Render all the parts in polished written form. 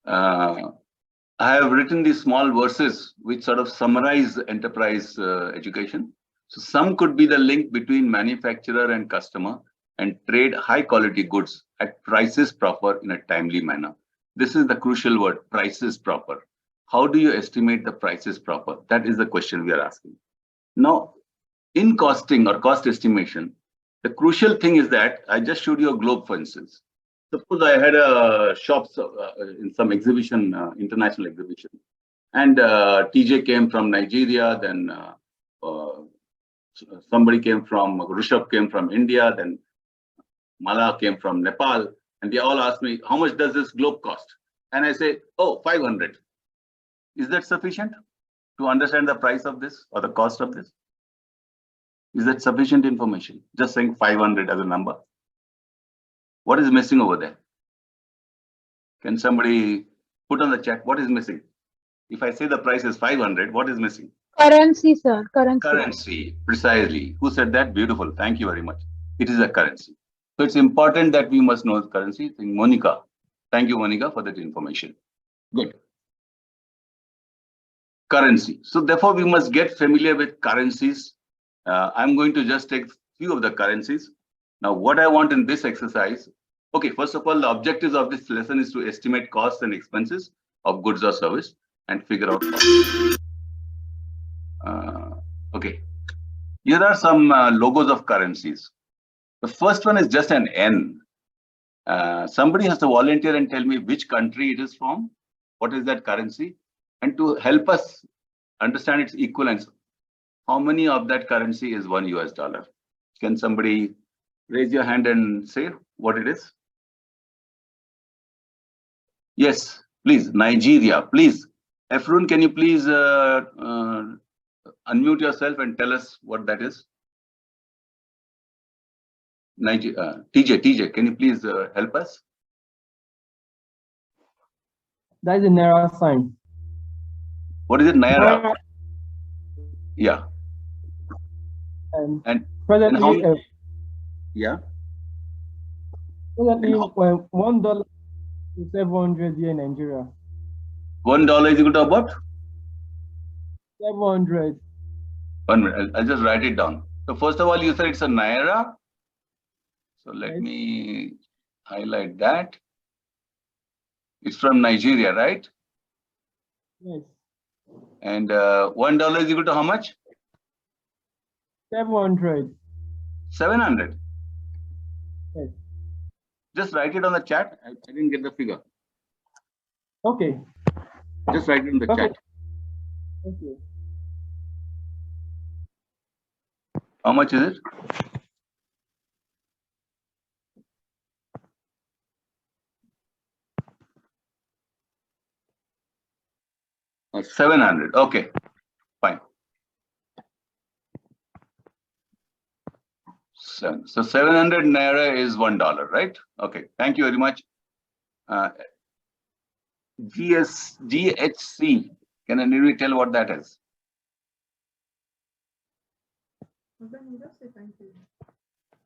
I have written these small verses which sort of summarize enterprise education. So some could be the link between manufacturer and customer and trade high quality goods at prices proper in a timely manner. This is the crucial word, prices proper. How do you estimate the prices proper? That is the question we are asking. Now, in costing or cost estimation, the crucial thing is that I just showed you a globe, for instance. Suppose I had a shop in some exhibition, international exhibition, and TJ came from Nigeria, then somebody came from, Rishabh came from India, then Mala came from Nepal, and they all asked me, how much does this globe cost? And I say, oh, 500. Is that sufficient to understand the price of this or the cost of this? Is that sufficient information? Just saying 500 as a number. What is missing over there? Can somebody put on the chat what is missing? If I say the price is 500, what is missing? Currency, sir. Currency. Currency, precisely. Who said that? Beautiful. Thank you very much. It is a currency. So it's important that we must know the currency. I think Monica. Thank you, Monica, for that information. Good. Currency. So therefore, we must get familiar with currencies. I'm going to just take few of the currencies. Now, what I want in this exercise, okay, first of all, the objectives of this lesson is to estimate costs and expenses of goods or service and figure out costs. Okay, here are some logos of currencies. The first one is just an N. Somebody has to volunteer and tell me which country it is from, what is that currency, and to help us understand its equivalence, how many of that currency is $1 US? Can somebody raise your hand and say what it is? Yes, please, Nigeria, please. Efrun, can you please unmute yourself and tell us what that is? TJ, can you please help us? That is a Naira sign. What is it, Naira? Yeah. And presently, yeah. Presently, $1 is 700 here in Nigeria. $1 is equal to about 700. 1 minute. I'll just write it down. So first of all, you said it's a Naira. So let me highlight that. It's from Nigeria, right? Yes. And $1 is equal to how much? 700. 700. Yes. Just write it on the chat. I didn't get the figure. Okay. Just write it in the chat. Okay. How much is it? Oh, 700. Okay, fine. So 700 Naira is $1, right? Okay, thank you very much. GHC, can anybody tell what that is?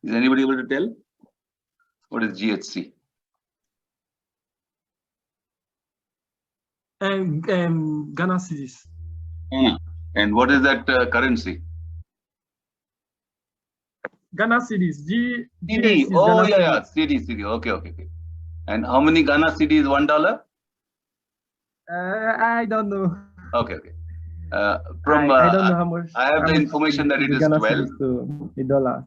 Is anybody able to tell? What is GHC? Ghana cedis. And what is that currency? Ghana cedis. CD. Oh, yeah, CD. Okay. And how many Ghana cedis is $1? I don't know. Okay. I don't know how much. I have the information that it is 12. To $1.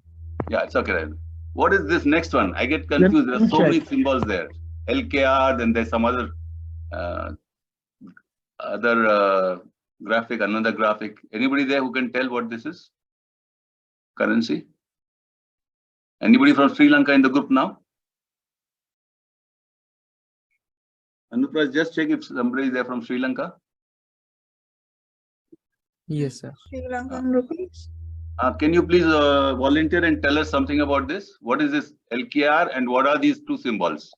Yeah, it's okay. What is this next one? I get confused. There are so many symbols there. LKR, then there's some other graphic, another graphic. Anybody there who can tell what this is? Currency? Anybody from Sri Lanka in the group now? Anuprash, just check if somebody is there from Sri Lanka. Yes, sir. Sri Lankan rupees. Can you please volunteer and tell us something about this? What is this LKR and what are these two symbols?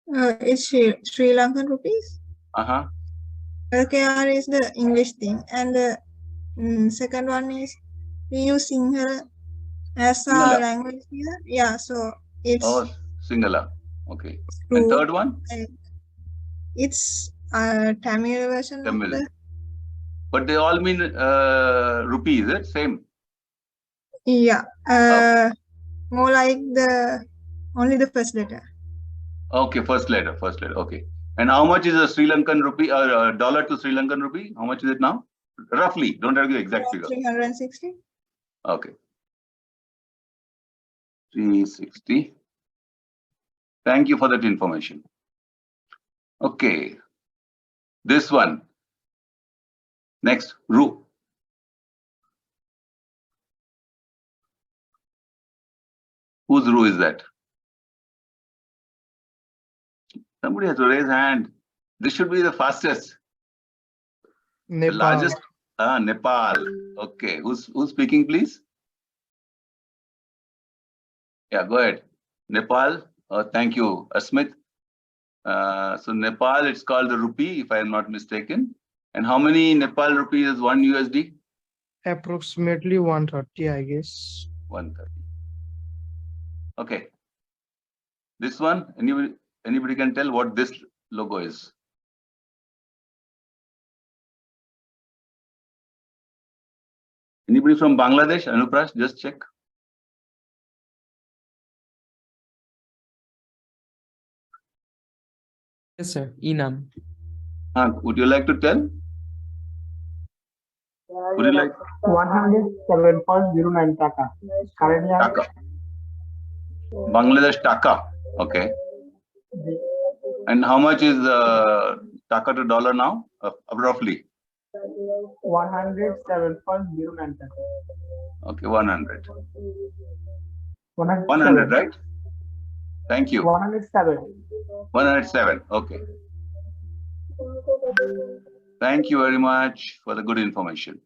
It's Sri Lankan rupees. LKR is the English thing, and the second one is we use Sinhala as our language here. Yeah, so it's Sinhala. Okay. True. And third one? It's Tamil version Tamil. of the. But they all mean rupee, is it? Same. Yeah. Okay. More like only the first letter. Okay, first letter. Okay. And how much is a Sri Lankan rupee or dollar to Sri Lankan rupee? How much is it now? Roughly. Don't have the exact figure. 360. Okay. 360. Thank you for that information. Okay. This one. Next, Ru. Whose Ru is that? Somebody has to raise hand. This should be the fastest. Nepal. The largest. Nepal. Okay. Who's speaking, please? Yeah, go ahead. Nepal. Thank you, Asmit. So Nepal, it's called the rupee, if I am not mistaken. And how many Nepal rupees is 1 USD? Approximately 130, I guess. 130. Okay. This one, anybody can tell what this logo is? Anybody from Bangladesh? Anuprash, just check. Yes, sir. Enam. Would you like to tell? Would you like? 107.09 taka. Currently, Taka. Bangladesh Taka. Okay. And how much is Taka to dollar now? Roughly. 107.09 taka. Okay, 100. 107. 100, right? Thank you. 107. 107. Okay. Thank you very much for the good information.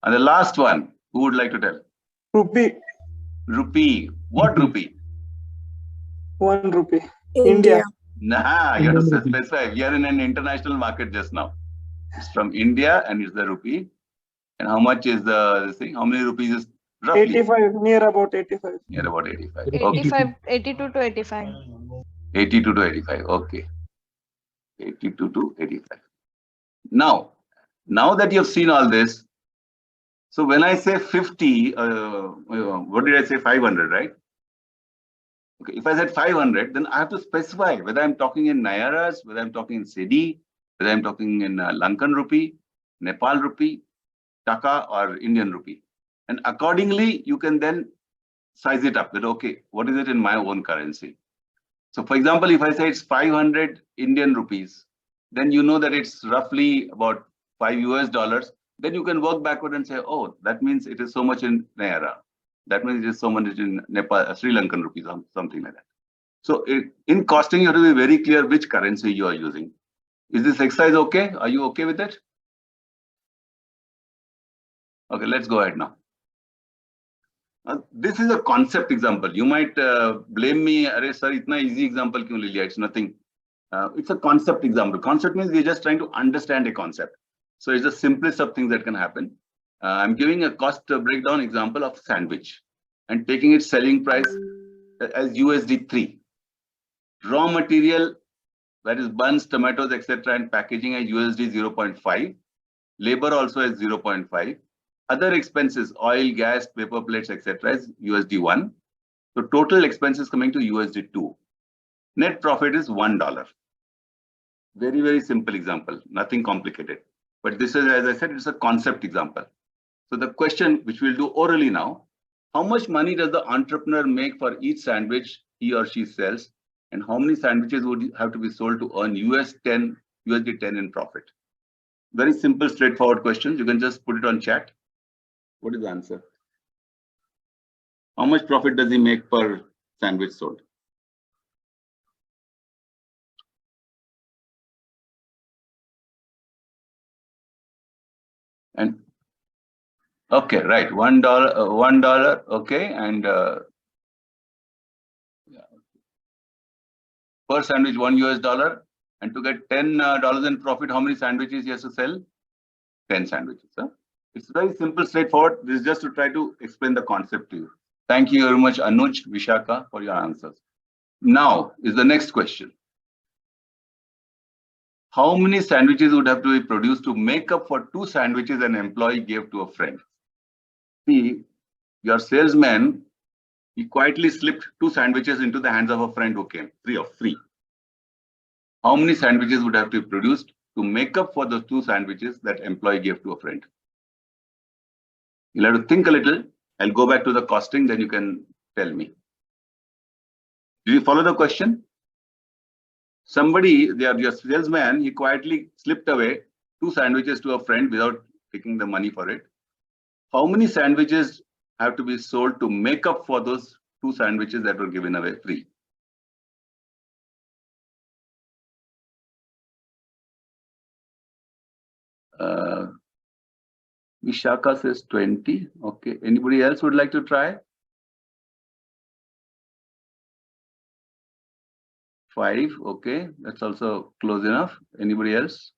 And the last one, who would like to tell? Rupee. Rupee. What rupee? 1 rupee. India. Nah, you have to specify. We are in an international market just now. It's from India and it's the rupee. And how much is the thing? How many rupees is roughly? 85. Near about 85. Near about 85. 85, 82 to 85. 82 to 85. Okay. 82 to 85. Now that you have seen all this, so when I say 50, what did I say? 500, right? Okay. If I said 500, then I have to specify whether I'm talking in Nairas, whether I'm talking in Cedi, whether I'm talking in Lankan rupee, Nepal rupee, Taka, or Indian rupee. And accordingly, you can then size it up that, okay, what is it in my own currency? So for example, if I say it's 500 Indian rupees, then you know that it's roughly about $5 US. Then you can work backward and say, oh, that means it is so much in Naira. That means it is so much in Nepal, Sri Lankan rupees, something like that. So in costing, you have to be very clear which currency you are using. Is this exercise okay? Are you okay with it? Okay, let's go ahead now. This is a concept example. You might blame me, Arey sir, itna easy example kyun le liya? It's nothing. It's a concept example. Concept means we're just trying to understand a concept. So it's the simplest of things that can happen. I'm giving a cost breakdown example of sandwich and taking its selling price as USD 3. Raw material, that is buns, tomatoes, etc. and packaging as USD 0.5. Labor also as 0.5. Other expenses, oil, gas, paper plates, etc. is USD 1. So total expenses coming to USD 2. Net profit is $1. Very, very simple example, nothing complicated. But this is, as I said, it's a concept example. So the question which we'll do orally now, how much money does the entrepreneur make for each sandwich he or she sells? And how many sandwiches would have to be sold to earn USD 10 in profit? Very simple, straightforward questions. You can just put it on chat. What is the answer? How much profit does he make per sandwich sold? And okay, right, $1, okay, and per sandwich $1 US, and to get $10 in profit, how many sandwiches he has to sell? 10 sandwiches. Huh? It's very simple, straightforward. This is just to try to explain the concept to you. Thank you very much, Anuj, Vishaka, for your answers. Now is the next question. How many sandwiches would have to be produced to make up for 2 sandwiches an employee gave to a friend? See, your salesman, he quietly slipped 2 sandwiches into the hands of a friend who came, free. How many sandwiches would have to be produced to make up for those 2 sandwiches that employee gave to a friend? You'll have to think a little. I'll go back to the costing, then you can tell me. Did you follow the question? Somebody, your salesman, he quietly slipped away 2 sandwiches to a friend without taking the money for it. How many sandwiches have to be sold to make up for those 2 sandwiches that were given away free? Vishaka says 20. Okay. Anybody else would like to try? 5. Okay. That's also close enough. Anybody else?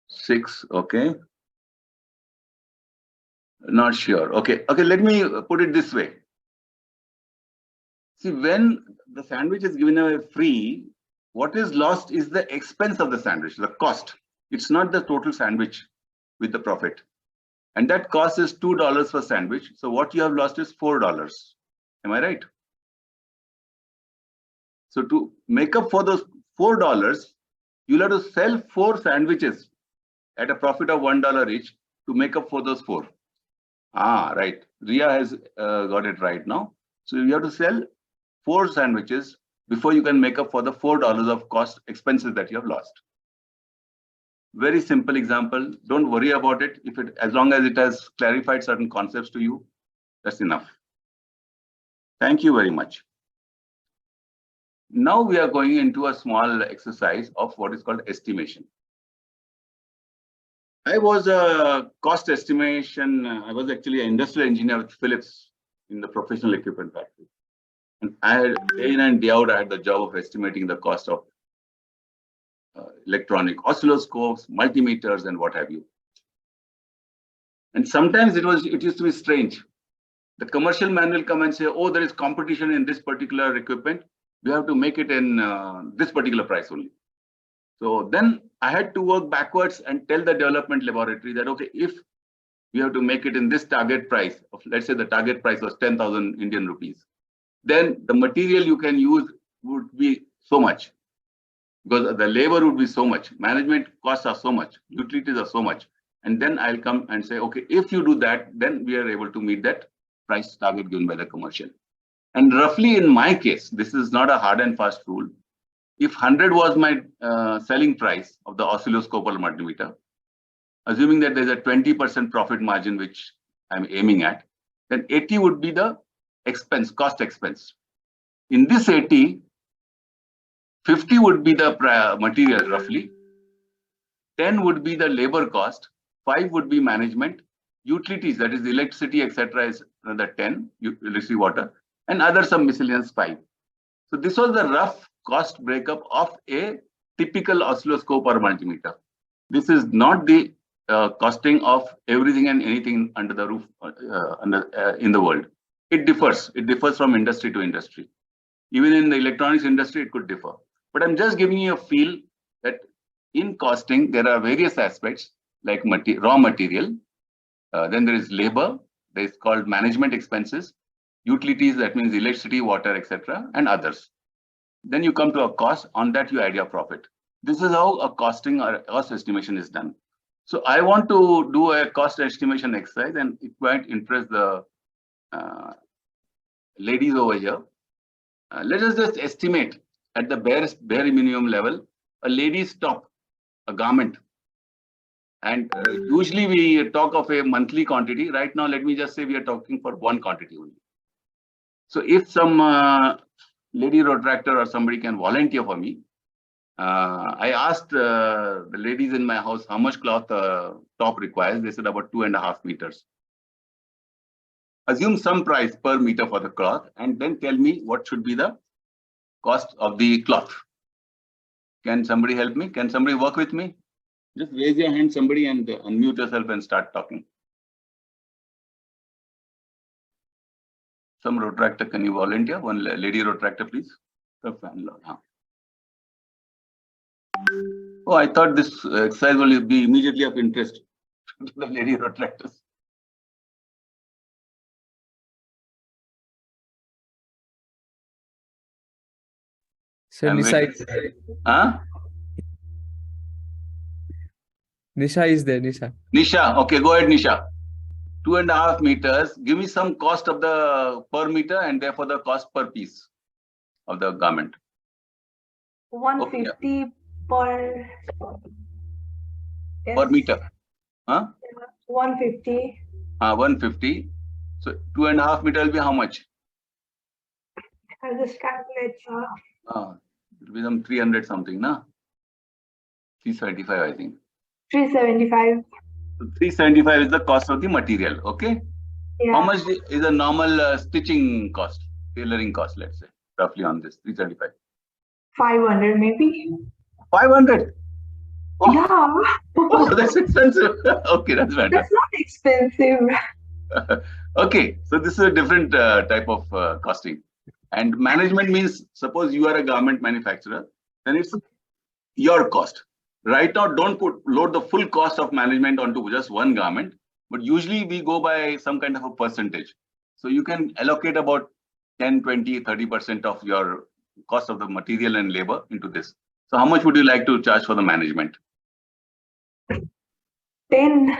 6. Okay. Not sure. Okay. Okay. Let me put it this way. See, when the sandwich is given away free, what is lost is the expense of the sandwich, the cost. It's not the total sandwich with the profit. And that cost is $2 per sandwich. So what you have lost is $4. Am I right? So to make up for those $4, you'll have to sell 4 sandwiches at a profit of $1 each to make up for those 4. Ah, right. Ria has got it right now. So you have to sell 4 sandwiches before you can make up for the $4 of cost expenses that you have lost. Very simple example. Don't worry about it. As long as it has clarified certain concepts to you, that's enough. Thank you very much. Now we are going into a small exercise of what is called estimation. I was a cost estimation. I was actually an industrial engineer with Philips in the professional equipment factory. And I had day in and day out, I had the job of estimating the cost of electronic oscilloscopes, multimeters, and what have you. And sometimes it used to be strange. The commercial man will come and say, oh, there is competition in this particular equipment. We have to make it in this particular price only. So then I had to work backwards and tell the development laboratory that, okay, if we have to make it in this target price of, let's say the target price was 10,000 Indian rupees, then the material you can use would be so much, because the labor would be so much, management costs are so much, utilities are so much. And then I'll come and say, okay, if you do that, then we are able to meet that price target given by the commercial. And roughly in my case, this is not a hard and fast rule. If 100 was my selling price of the oscilloscope or multimeter, assuming that there's a 20% profit margin, which I'm aiming at, then 80 would be the expense, cost expense. In this 80, 50 would be the material roughly, 10 would be the labor cost, 5 would be management, utilities, that is electricity, etc. is another 10, electricity, water, and other some miscellaneous 5. So this was the rough cost breakup of a typical oscilloscope or multimeter. This is not the costing of everything and anything under the roof in the world. It differs. It differs from industry to industry. Even in the electronics industry, it could differ. But I'm just giving you a feel that in costing, there are various aspects like raw material. Then there is labor. There is called management expenses, utilities, that means electricity, water, etc., and others. Then you come to a cost. On that, you add your profit. This is how a costing or cost estimation is done. So I want to do a cost estimation exercise, and it might interest the ladies over here. Let us just estimate at the bare minimum level a lady's top, a garment. And usually we talk of a monthly quantity. Right now, let me just say we are talking for one quantity only. So if some lady Rotaractor or somebody can volunteer for me, I asked the ladies in my house how much cloth top requires. They said about 2.5 meters. Assume some price per meter for the cloth and then tell me what should be the cost of the cloth. Can somebody help me? Can somebody work with me? Just raise your hand, somebody, and unmute yourself and start talking. Some Rotaractor, can you volunteer? One lady Rotaractor, please. The fan lord, huh? Oh, I thought this exercise will be immediately of interest to the lady Rotaractors. So I'm Nisha waiting. is, Huh? Nisha is there, Nisha. Nisha, okay, go ahead, Nisha. 2.5 meters. Give me some cost of the per meter and therefore the cost per piece of the garment. 150 per. Per meter. Huh? 150. 150. So 2.5 meter will be how much? I'll just calculate. It will be some 300 something, na? 375, I think. 375. So 375 is the cost of the material. Okay. Yeah. How much is a normal stitching cost, tailoring cost, let's say, roughly on this 375? 500 maybe. 500. Oh, Yeah. oh, that's expensive. Okay, that's better. That's not expensive. Okay, so this is a different type of costing. And management means, suppose you are a garment manufacturer, then it's your cost. Right now, don't load the full cost of management onto just one garment, but usually we go by some kind of a percentage. So you can allocate about 10, 20, 30% of your cost of the material and labor into this. So how much would you like to charge for the management? 10.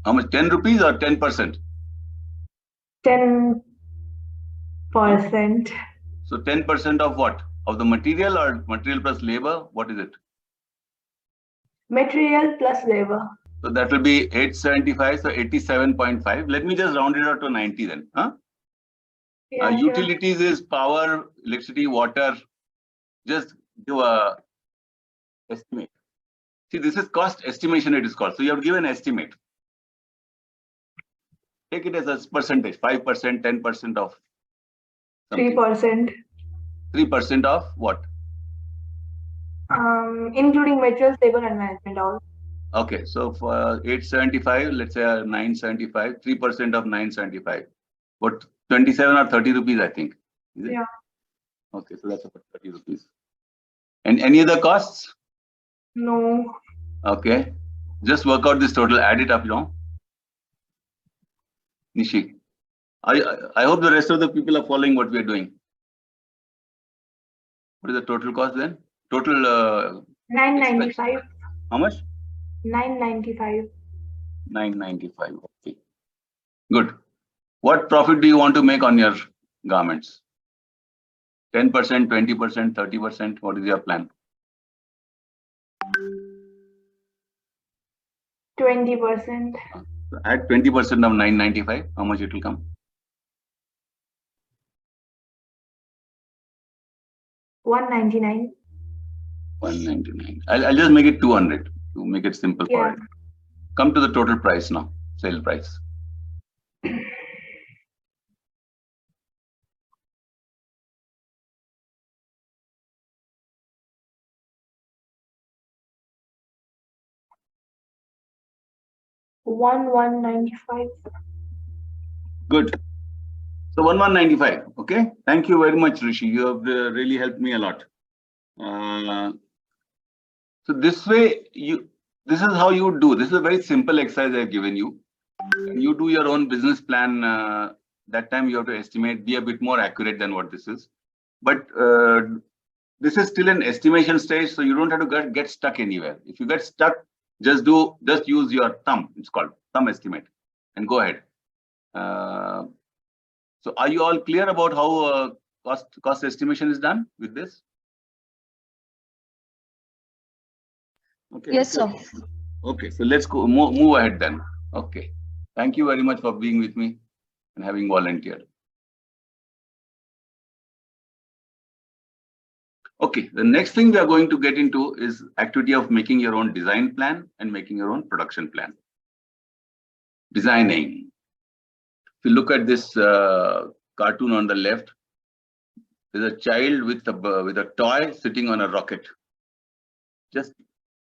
How much? 10 rupees or 10%? 10%. So 10% of what? Of the material or material plus labor? What is it? Material plus labor. So that will be 875, so 87.5. Let me just round it out to 90 then. Huh? Yeah, sure. Utilities is power, electricity, water. Just give a estimate. See, this is cost estimation it is called. So you have to give an estimate. Take it as a percentage, 5%, 10% of something. 3%. 3% of what? Including materials, labor, and management all. Okay, so for 875, let's say 975, 3% of 975. What, 27 or 30 rupees, I think. Is it? Yeah. Okay, so that's about 30 rupees. And any other costs? No. Okay, just work out this total, add it up, you know. Nishi, I hope the rest of the people are following what we are doing. What is the total cost then? Total 995. how much? 995. 995. Okay. Good. What profit do you want to make on your garments? 10%, 20%, 30%? What is your plan? 20%. Add 20% of 995. How much it will come? 199. 199. I'll just make it 200 to make it simple for Yeah. it. Come to the total price now, sale price. One 95. Good. So 1195. Okay. Thank you very much, Rishi. You have really helped me a lot. So this way, this is how you do. This is a very simple exercise I've given you. You do your own business plan. That time you have to estimate, be a bit more accurate than what this is. But this is still an estimation stage, so you don't have to get stuck anywhere. If you get stuck, just use your thumb. It's called thumb estimate, and go ahead. So are you all clear about how cost estimation is done with this? Okay. Yes, sir. Okay, so let's go move ahead then. Okay. Thank you very much for being with me and having volunteered. Okay, the next thing we are going to get into is activity of making your own design plan and making your own production plan. Designing. If you look at this cartoon on the left, there's a child with a toy sitting on a rocket, just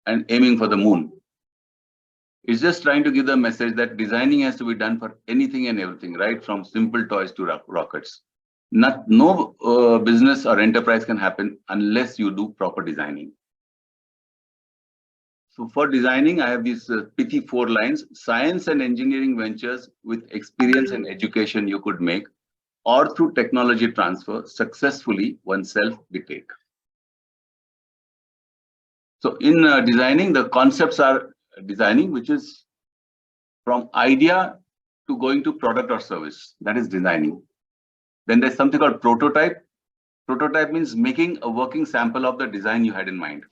and aiming for the moon. It's just trying to give the message that designing has to be done for anything and everything, right? From simple toys to rockets. No business or enterprise can happen unless you do proper designing. So for designing, I have these pithy 4 lines: science and engineering ventures with experience and education you could make, or through technology transfer successfully oneself we take. So in designing, the concepts are designing, which is from idea to going to product or service. That is designing. Then there's something called prototype. Prototype means making a working sample of the design you had in mind.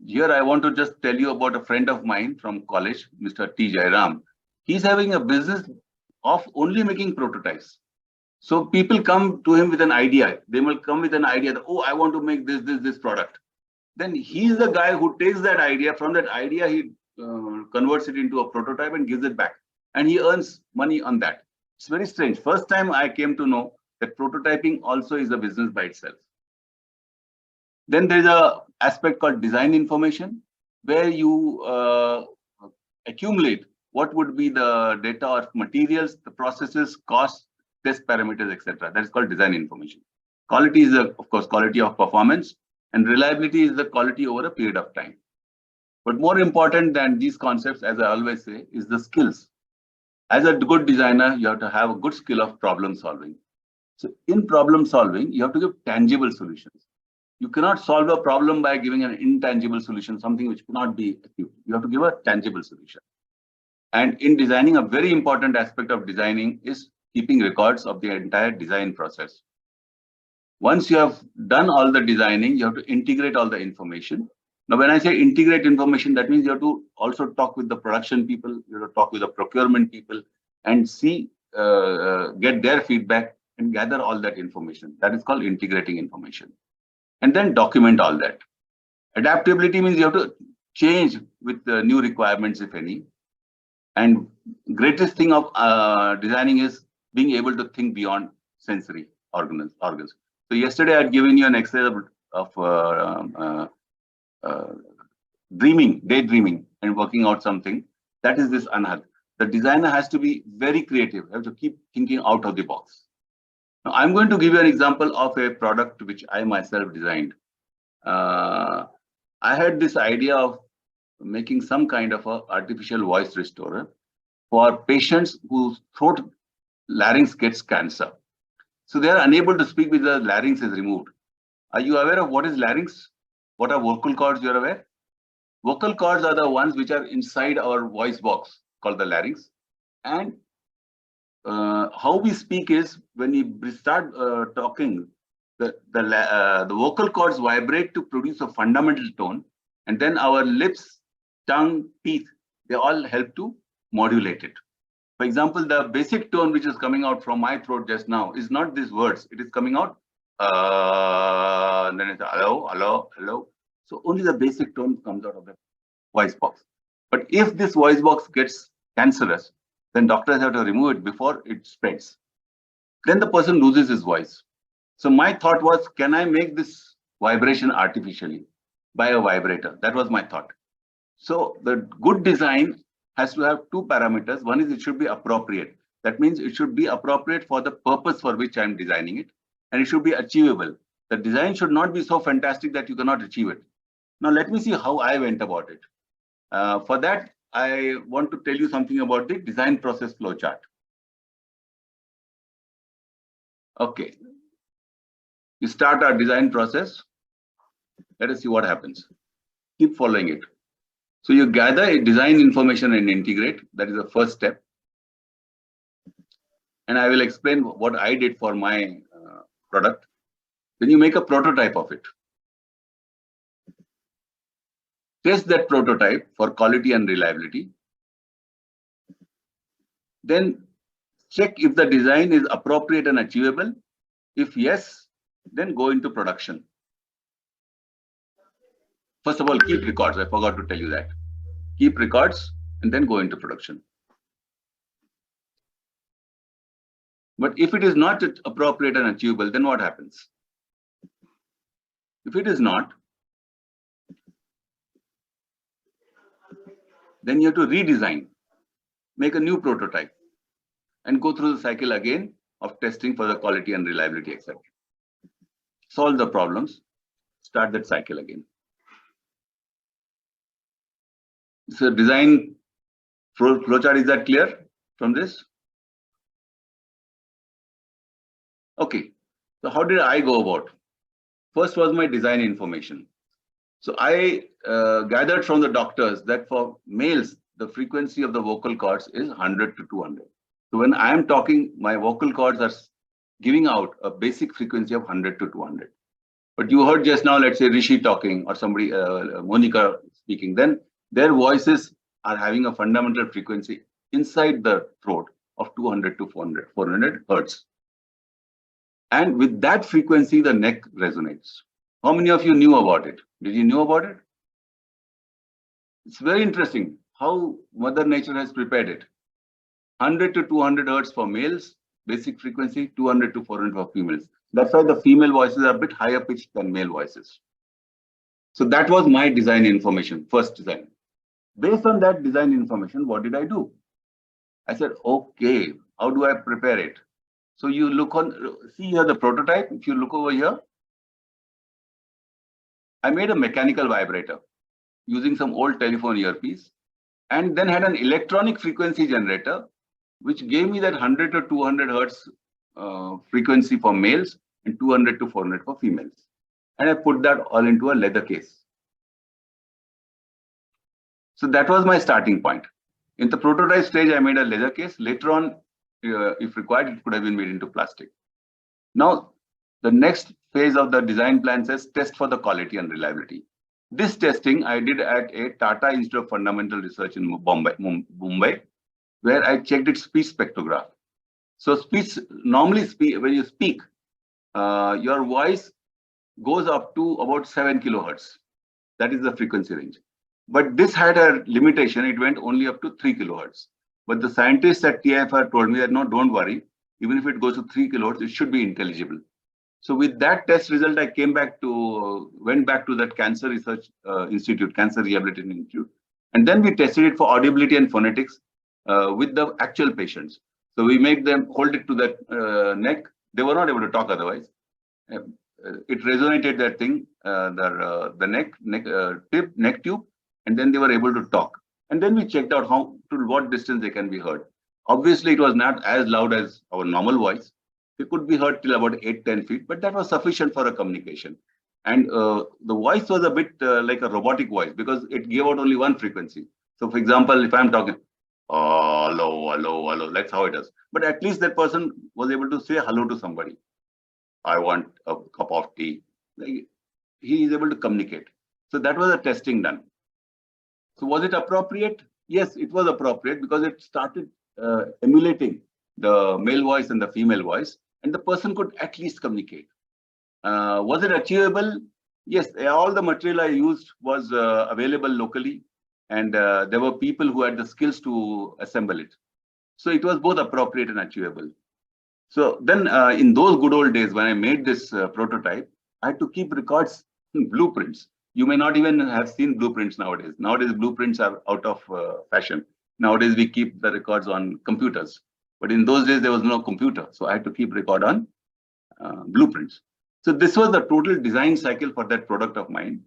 Here I want to just tell you about a friend of mine from college, Mr. T. Jairam. He's having a business of only making prototypes. So people come to him with an idea. They will come with an idea that, oh, I want to make this product. Then he's the guy who takes that idea. From that idea, he converts it into a prototype and gives it back. And he earns money on that. It's very strange. First time I came to know that prototyping also is a business by itself. Then there's a aspect called design information, where you accumulate what would be the data of materials, the processes, costs, test parameters, etc. That is called design information. Quality is, of course, quality of performance, and reliability is the quality over a period of time. But more important than these concepts, as I always say, is the skills. As a good designer, you have to have a good skill of problem solving. So in problem solving, you have to give tangible solutions. You cannot solve a problem by giving an intangible solution, something which cannot be achieved. You have to give a tangible solution. And in designing, a very important aspect of designing is keeping records of the entire design process. Once you have done all the designing, you have to integrate all the information. Now, when I say integrate information, that means you have to also talk with the production people, you have to talk with the procurement people, and see, get their feedback and gather all that information. That is called integrating information. And then document all that. Adaptability means you have to change with the new requirements, if any. And greatest thing of designing is being able to think beyond sensory organs. So yesterday I had given you an exercise of daydreaming and working out something. That is this anhad. The designer has to be very creative, have to keep thinking out of the box. Now I'm going to give you an example of a product which I myself designed. I had this idea of making some kind of a artificial voice restorer for patients whose throat larynx gets cancer. So they are unable to speak because the larynx is removed. Are you aware of what is larynx? What are vocal cords? You are aware? Vocal cords are the ones which are inside our voice box called the larynx. And how we speak is when we start talking, the vocal cords vibrate to produce a fundamental tone, and then our lips, tongue, teeth, they all help to modulate it. For example, the basic tone which is coming out from my throat just now is not these words. It is coming out, and then it's hello, hello, hello. So only the basic tone comes out of the voice box. But if this voice box gets cancerous, then doctors have to remove it before it spreads. Then the person loses his voice. So my thought was, can I make this vibration artificially by a vibrator? That was my thought. So the good design has to have 2 parameters. One is it should be appropriate. That means it should be appropriate for the purpose for which I'm designing it, and it should be achievable. The design should not be so fantastic that you cannot achieve it. Now let me see how I went about it. For that, I want to tell you something about the design process flowchart. Okay. We start our design process. Let us see what happens. Keep following it. So you gather design information and integrate. That is the first step. And I will explain what I did for my product. Then you make a prototype of it. Test that prototype for quality and reliability. Then check if the design is appropriate and achievable. If yes, then go into production. First of all, keep records. I forgot to tell you that. Keep records and then go into production. But if it is not appropriate and achievable, then what happens? If it is not, Then you have to redesign, make a new prototype, and go through the cycle again of testing for the quality and reliability, etc. Solve the problems, start that cycle again. So design flowchart, is that clear from this? Okay, so how did I go about? First was my design information. So I gathered from the doctors that for males, the frequency of the vocal cords is 100 to 200. So when I am talking, my vocal cords are giving out a basic frequency of 100 to 200. But you heard just now, let's say Rishi talking or somebody, Monica speaking, then their voices are having a fundamental frequency inside the throat of 200 to 400 hertz. And with that frequency, the neck resonates. How many of you knew about it? Did you know about it? It's very interesting how Mother Nature has prepared it. 100 to 200 hertz for males, basic frequency, 200 to 400 for females. That's why the female voices are a bit higher pitched than male voices. So that was my design information, first design. Based on that design information, what did I do? I said, okay, how do I prepare it? So you look on, see here the prototype. If you look over here, I made a mechanical vibrator using some old telephone earpiece, and then had an electronic frequency generator, which gave me that 100 to 200 hertz frequency for males and 200 to 400 for females. And I put that all into a leather case. So that was my starting point. In the prototype stage, I made a leather case. Later on, if required, it could have been made into plastic. Now, the next phase of the design plan says test for the quality and reliability. This testing I did at a Tata Institute of Fundamental Research in Mumbai, where I checked its speech spectrograph. So speech, normally when you speak, your voice goes up to about 7 kilohertz. That is the frequency range. But this had a limitation. It went only up to 3 kilohertz. But the scientists at TIFR told me that no, don't worry. Even if it goes to 3 kilohertz, it should be intelligible. So with that test result, I went back to that Cancer Research Institute, Cancer Rehabilitation Institute. And then we tested it for audibility and phonetics with the actual patients. So we made them hold it to that neck. They were not able to talk otherwise. It resonated that thing, the neck tube, and then they were able to talk. And then we checked out to what distance they can be heard. Obviously, it was not as loud as our normal voice. It could be heard till about 8-10 feet, but that was sufficient for a communication. And the voice was a bit like a robotic voice because it gave out only one frequency. So for example, if I'm talking, hello, hello, hello, that's how it is. But at least that person was able to say hello to somebody. I want a cup of tea. Like, he is able to communicate. So that was a testing done. So was it appropriate? Yes, it was appropriate because it started emulating the male voice and the female voice, and the person could at least communicate. Was it achievable? Yes, all the material I used was available locally, and there were people who had the skills to assemble it. So it was both appropriate and achievable. So then in those good old days, when I made this prototype, I had to keep records, blueprints. You may not even have seen blueprints nowadays. Nowadays, blueprints are out of fashion. Nowadays, we keep the records on computers. But in those days, there was no computer. So I had to keep record on blueprints. So this was the total design cycle for that product of mine.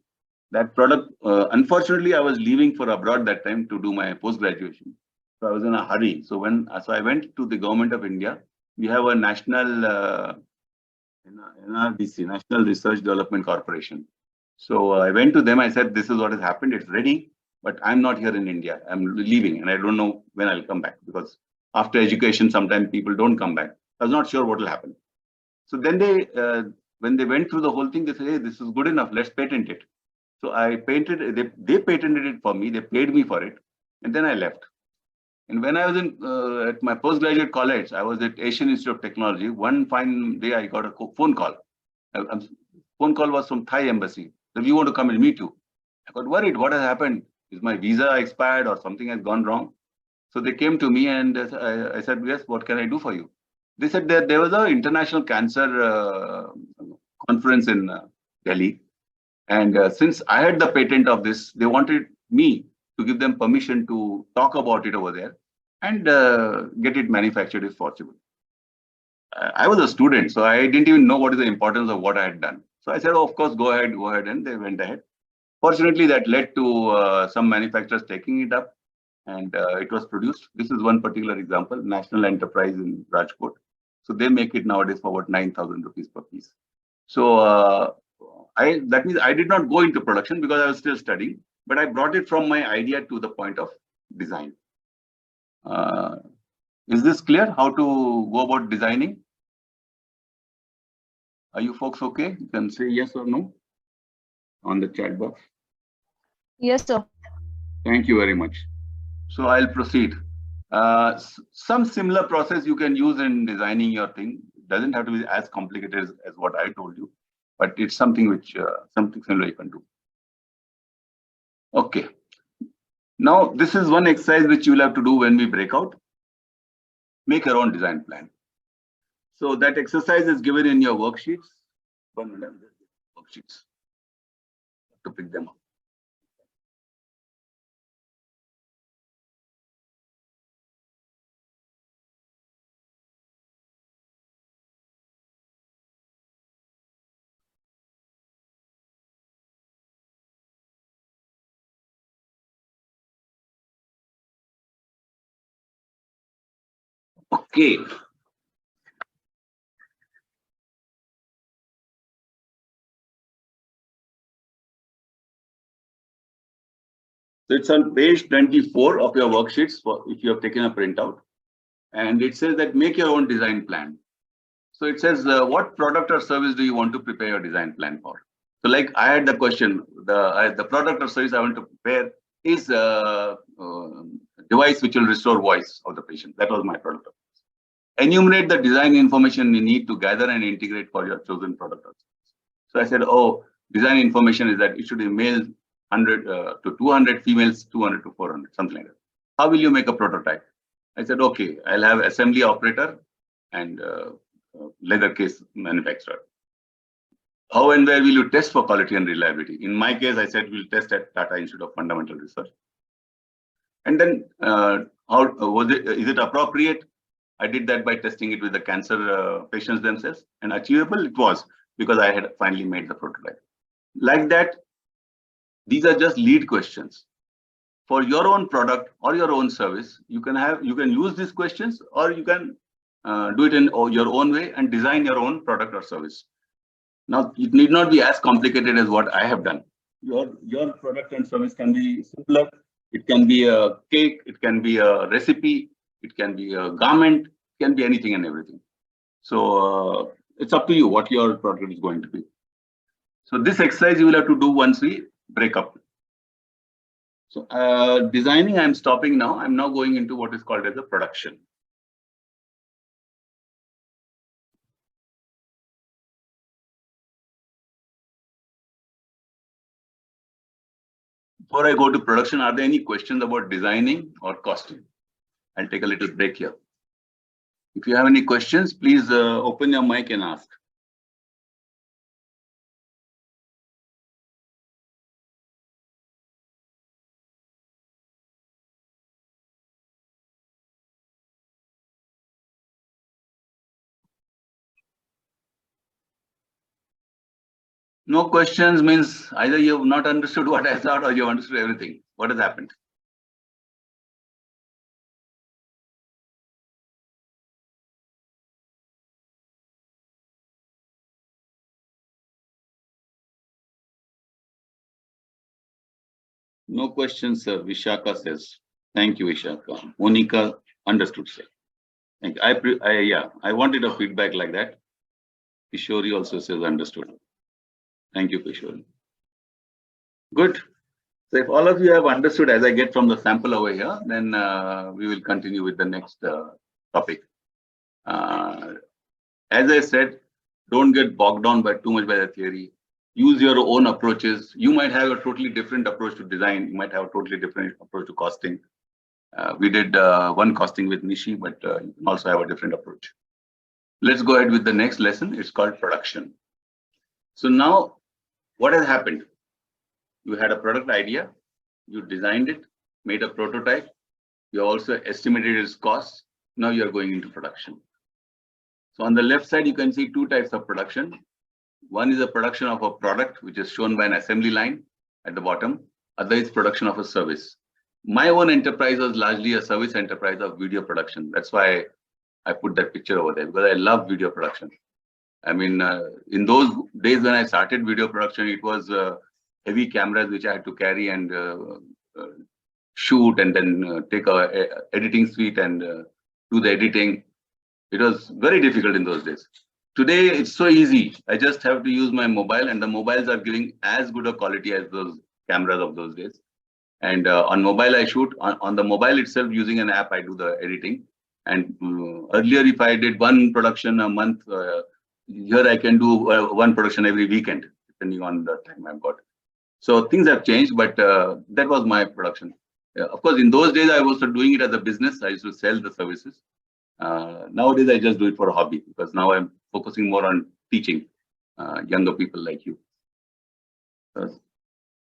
That product, unfortunately, I was leaving for abroad that time to do my post-graduation. So I was in a hurry. So I went to the government of India. We have a national NRDC, National Research Development Corporation. So I went to them. I said, this is what has happened. It's ready, but I'm not here in India. I'm leaving and I don't know when I'll come back because after education, sometimes people don't come back. I was not sure what will happen. So then when they went through the whole thing, they said, hey, this is good enough. Let's patent it. So I patented, they patented it for me. They paid me for it. And then I left. And when I was at my postgraduate college, I was at Asian Institute of Technology. One fine day, I got a phone call. Phone call was from Thai embassy. So we want to come and meet you. I got worried. What has happened? Is my visa expired or something has gone wrong? So they came to me and I said, yes, what can I do for you? They said that there was an international cancer conference in Delhi. And since I had the patent of this, they wanted me to give them permission to talk about it over there and get it manufactured if possible. I was a student, so I didn't even know what is the importance of what I had done. So I said, oh, of course, go ahead, and they went ahead. Fortunately, that led to some manufacturers taking it up, and it was produced. This is one particular example, National Enterprise in Rajkot. So they make it nowadays for about 9,000 rupees per piece. So that means I did not go into production because I was still studying, but I brought it from my idea to the point of design. Is this clear how to go about designing? Are you folks okay? You can say yes or no on the chat box. Yes, sir. Thank you very much. So I'll proceed. Some similar process you can use in designing your thing. It doesn't have to be as complicated as what I told you, but it's something which something similar you can do. Okay. Now this is one exercise which you will have to do when we break out. Make your own design plan. So that exercise is given in your worksheets. Worksheets to pick them up. Okay. So it's on page 24 of your worksheets if you have taken a printout. And it says that make your own design plan. So it says what product or service do you want to prepare your design plan for? So like I had the question, the product or service I want to prepare is a device which will restore voice of the patient. That was my product. Enumerate the design information you need to gather and integrate for your chosen product. So I said, oh, design information is that it should be male 100 to 200, females 200 to 400, something like that. How will you make a prototype? I said, okay, I'll have assembly operator and leather case manufacturer. How and where will you test for quality and reliability? In my case, I said we'll test at Tata Institute of Fundamental Research. And then how was it? Is it appropriate? I did that by testing it with the cancer patients themselves, and achievable it was because I had finally made the prototype. Like that, these are just lead questions. For your own product or your own service, you can use these questions, or you can do it in your own way and design your own product or service. Now, it need not be as complicated as what I have done. Your product and service can be simpler. It can be a cake, it can be a recipe, it can be a garment, it can be anything and everything. So it's up to you what your product is going to be. So this exercise you will have to do once we break up. So designing, I'm stopping now. I'm now going into what is called as a production. Before I go to production, are there any questions about designing or costing? I'll take a little break here. If you have any questions, please open your mic and ask. No questions means either you have not understood what I thought or you have understood everything. What has happened? No questions, sir. Vishaka says. Thank you, Vishaka. Monica understood, sir. Thank you. I wanted a feedback like that. Kishori also says understood. Thank you, Kishori. Good. So if all of you have understood as I get from the sample over here, then we will continue with the next topic. As I said, don't get bogged down by too much by the theory. Use your own approaches. You might have a totally different approach to design. You might have a totally different approach to costing. We did one costing with Nishi, but you can also have a different approach. Let's go ahead with the next lesson. It's called production. So now, what has happened? You had a product idea, you designed it, made a prototype. You also estimated its cost. Now you are going into production. So on the left side, you can see two types of production. One is a production of a product, which is shown by an assembly line at the bottom. Other is production of a service. My own enterprise was largely a service enterprise of video production. That's why I put that picture over there, because I love video production. I mean, in those days when I started video production, it was heavy cameras which I had to carry and shoot, and then take a editing suite and do the editing. It was very difficult in those days. Today, it's so easy. I just have to use my mobile, and the mobiles are giving as good a quality as those cameras of those days. And on mobile, I shoot. On the mobile itself, using an app, I do the editing. And earlier, if I did one production a month, here I can do one production every weekend, depending on the time I've got. So things have changed, but that was my production. Of course, in those days, I was doing it as a business. I used to sell the services. Nowadays, I just do it for a hobby, because now I'm focusing more on teaching younger people like you.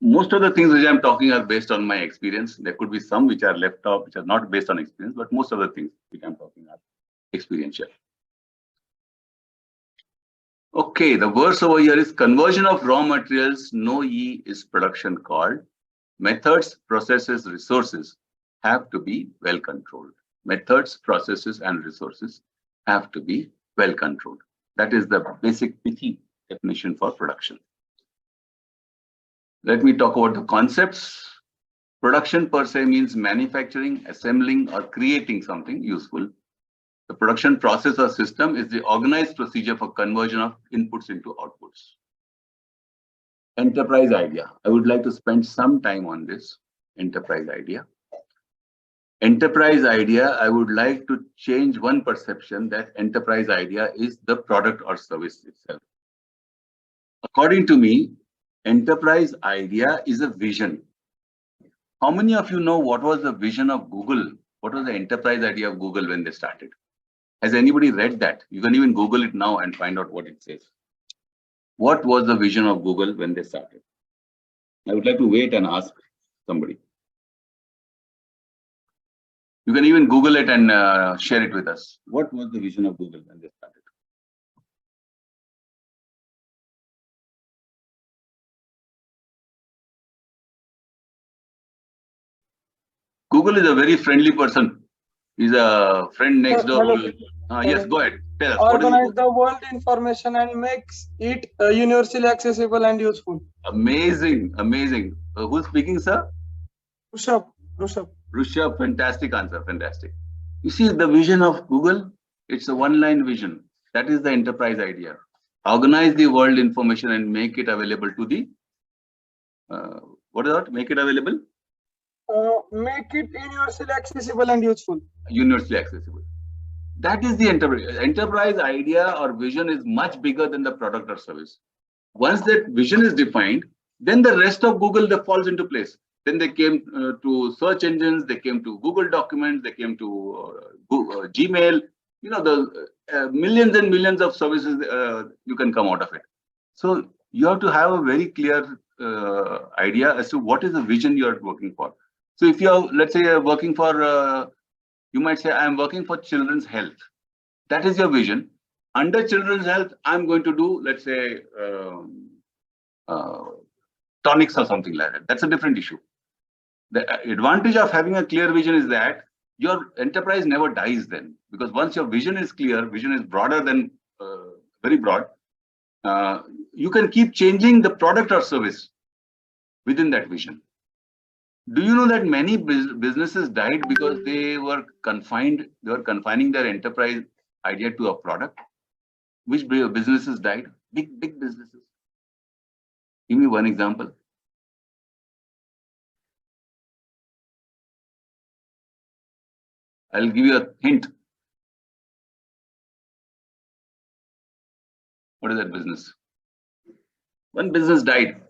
Most of the things which I'm talking are based on my experience. There could be some which are left out, which are not based on experience, but most of the things which I'm talking are experiential. Okay, the verse over here is conversion of raw materials, no ye is production called. Methods, processes, resources have to be well controlled. Methods, processes, and resources have to be well controlled. That is the basic pithy definition for production. Let me talk about the concepts. Production per se means manufacturing, assembling, or creating something useful. The production process or system is the organized procedure for conversion of inputs into outputs. Enterprise idea. I would like to spend some time on this enterprise idea. Enterprise idea, I would like to change one perception that enterprise idea is the product or service itself. According to me, enterprise idea is a vision. How many of you know what was the vision of Google? What was the enterprise idea of Google when they started? Has anybody read that? You can even Google it now and find out what it says. What was the vision of Google when they started? I would like to wait and ask somebody. You can even Google it and share it with us. What was the vision of Google when they started? Google is a very friendly person. He's a friend next door. Yes, go ahead. Tell us. Organize the world information and makes it universally accessible and useful. Amazing, amazing. Who's speaking, sir? Rushabh, fantastic answer, fantastic. You see, the vision of Google, it's a one-line vision. That is the enterprise idea. Organize the world information and make it available to the, what is that? Make it available? Make it universally accessible and useful. Universally accessible. That is the enterprise idea or vision is much bigger than the product or service. Once that vision is defined, then the rest of Google falls into place. Then they came to search engines, they came to Google Documents, they came to Gmail. You know, the millions and millions of services you can come out of it. So you have to have a very clear idea as to what is the vision you are working for. So if you are, let's say you're working for, you might say, I'm working for children's health. That is your vision. Under children's health, I'm going to do, let's say, tonics or something like that. That's a different issue. The advantage of having a clear vision is that your enterprise never dies then. Because once your vision is clear, vision is broader than, very broad, you can keep changing the product or service within that vision. Do you know that many businesses died because they were confined, they were confining their enterprise idea to a product? Which businesses died? Big businesses. Give me one example. I'll give you a hint. What is that business? One business died.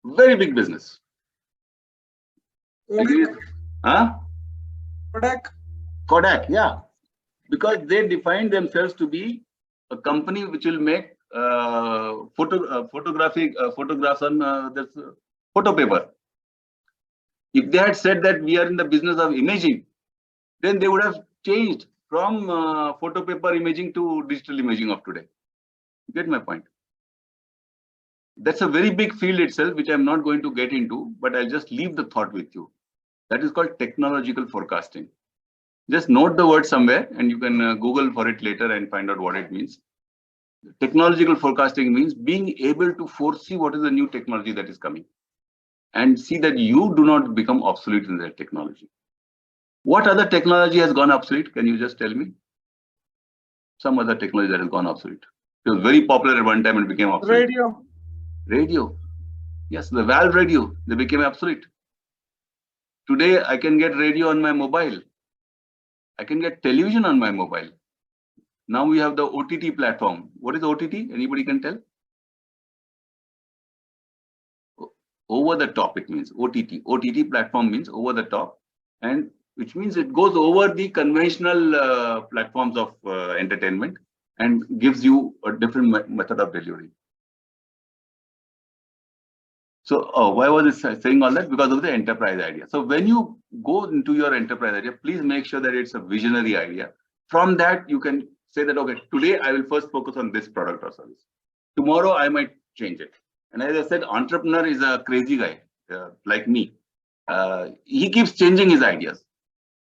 Very big business. Huh? Kodak, yeah. Because they defined themselves to be a company which will make photographs on this photo paper. If they had said that we are in the business of imaging, then they would have changed from photo paper imaging to digital imaging of today. You get my point? That's a very big field itself, which I'm not going to get into, but I'll just leave the thought with you. That is called technological forecasting. Just note the word somewhere and you can Google for it later and find out what it means. Technological forecasting means being able to foresee what is the new technology that is coming and see that you do not become obsolete in that technology. What other technology has gone obsolete? Can you just tell me? Some other technology that has gone obsolete. It was very popular at one time and became obsolete. Radio. Radio. Yes, the valve radio, they became obsolete. Today, I can get radio on my mobile. I can get television on my mobile. Now we have the OTT platform. What is OTT? Anybody can tell? Over the top, it means OTT. OTT platform means over the top, and which means it goes over the conventional platforms of entertainment and gives you a different method of delivery. So why was I saying all that? Because of the enterprise idea. So when you go into your enterprise idea, please make sure that it's a visionary idea. From that, you can say that, okay, today I will first focus on this product or service. Tomorrow I might change it. And as I said, entrepreneur is a crazy guy like me. He keeps changing his ideas.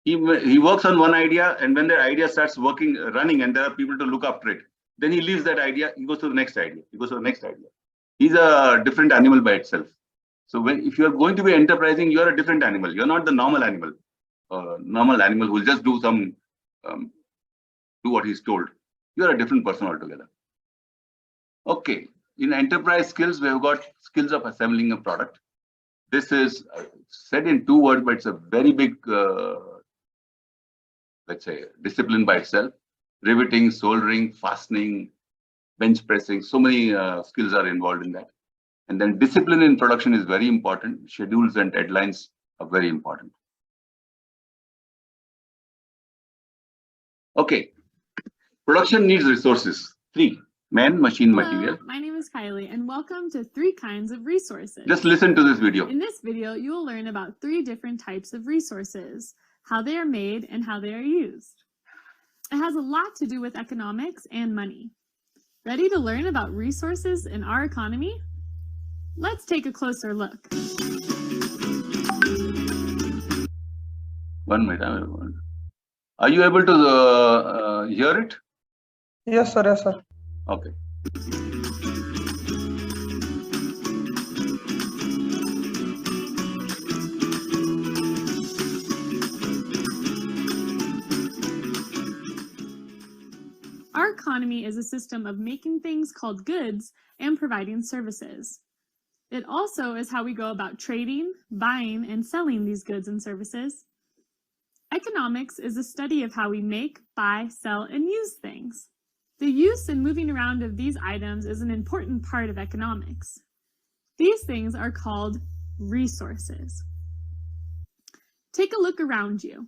He works on one idea, and when that idea starts running, and there are people to look after it, then he leaves that idea. He goes to the next idea. He goes to the next idea. He's a different animal by itself. So if you are going to be enterprising, you are a different animal. You're not the normal animal. Normal animal who will just do what he's told. You are a different person altogether. Okay. In enterprise skills, we have got skills of assembling a product. This is said in 2 words, but it's a very big, let's say, discipline by itself. Riveting, soldering, fastening, bench pressing, so many skills are involved in that. And then discipline in production is very important. Schedules and deadlines are very important. Okay. Production needs resources. 3. Man, machine, material. My name is Kylie, and welcome to 3 kinds of resources. Just listen to this video. In this video, you will learn about 3 different types of resources, how they are made, and how they are used. It has a lot to do with economics and money. Ready to learn about resources in our economy? Let's take a closer look. 1 minute. Are you able to hear it? Yes, sir. Yes, sir. Okay. Our economy is a system of making things called goods and providing services. It also is how we go about trading, buying, and selling these goods and services. Economics is a study of how we make, buy, sell, and use things. The use and moving around of these items is an important part of economics. These things are called resources. Take a look around you.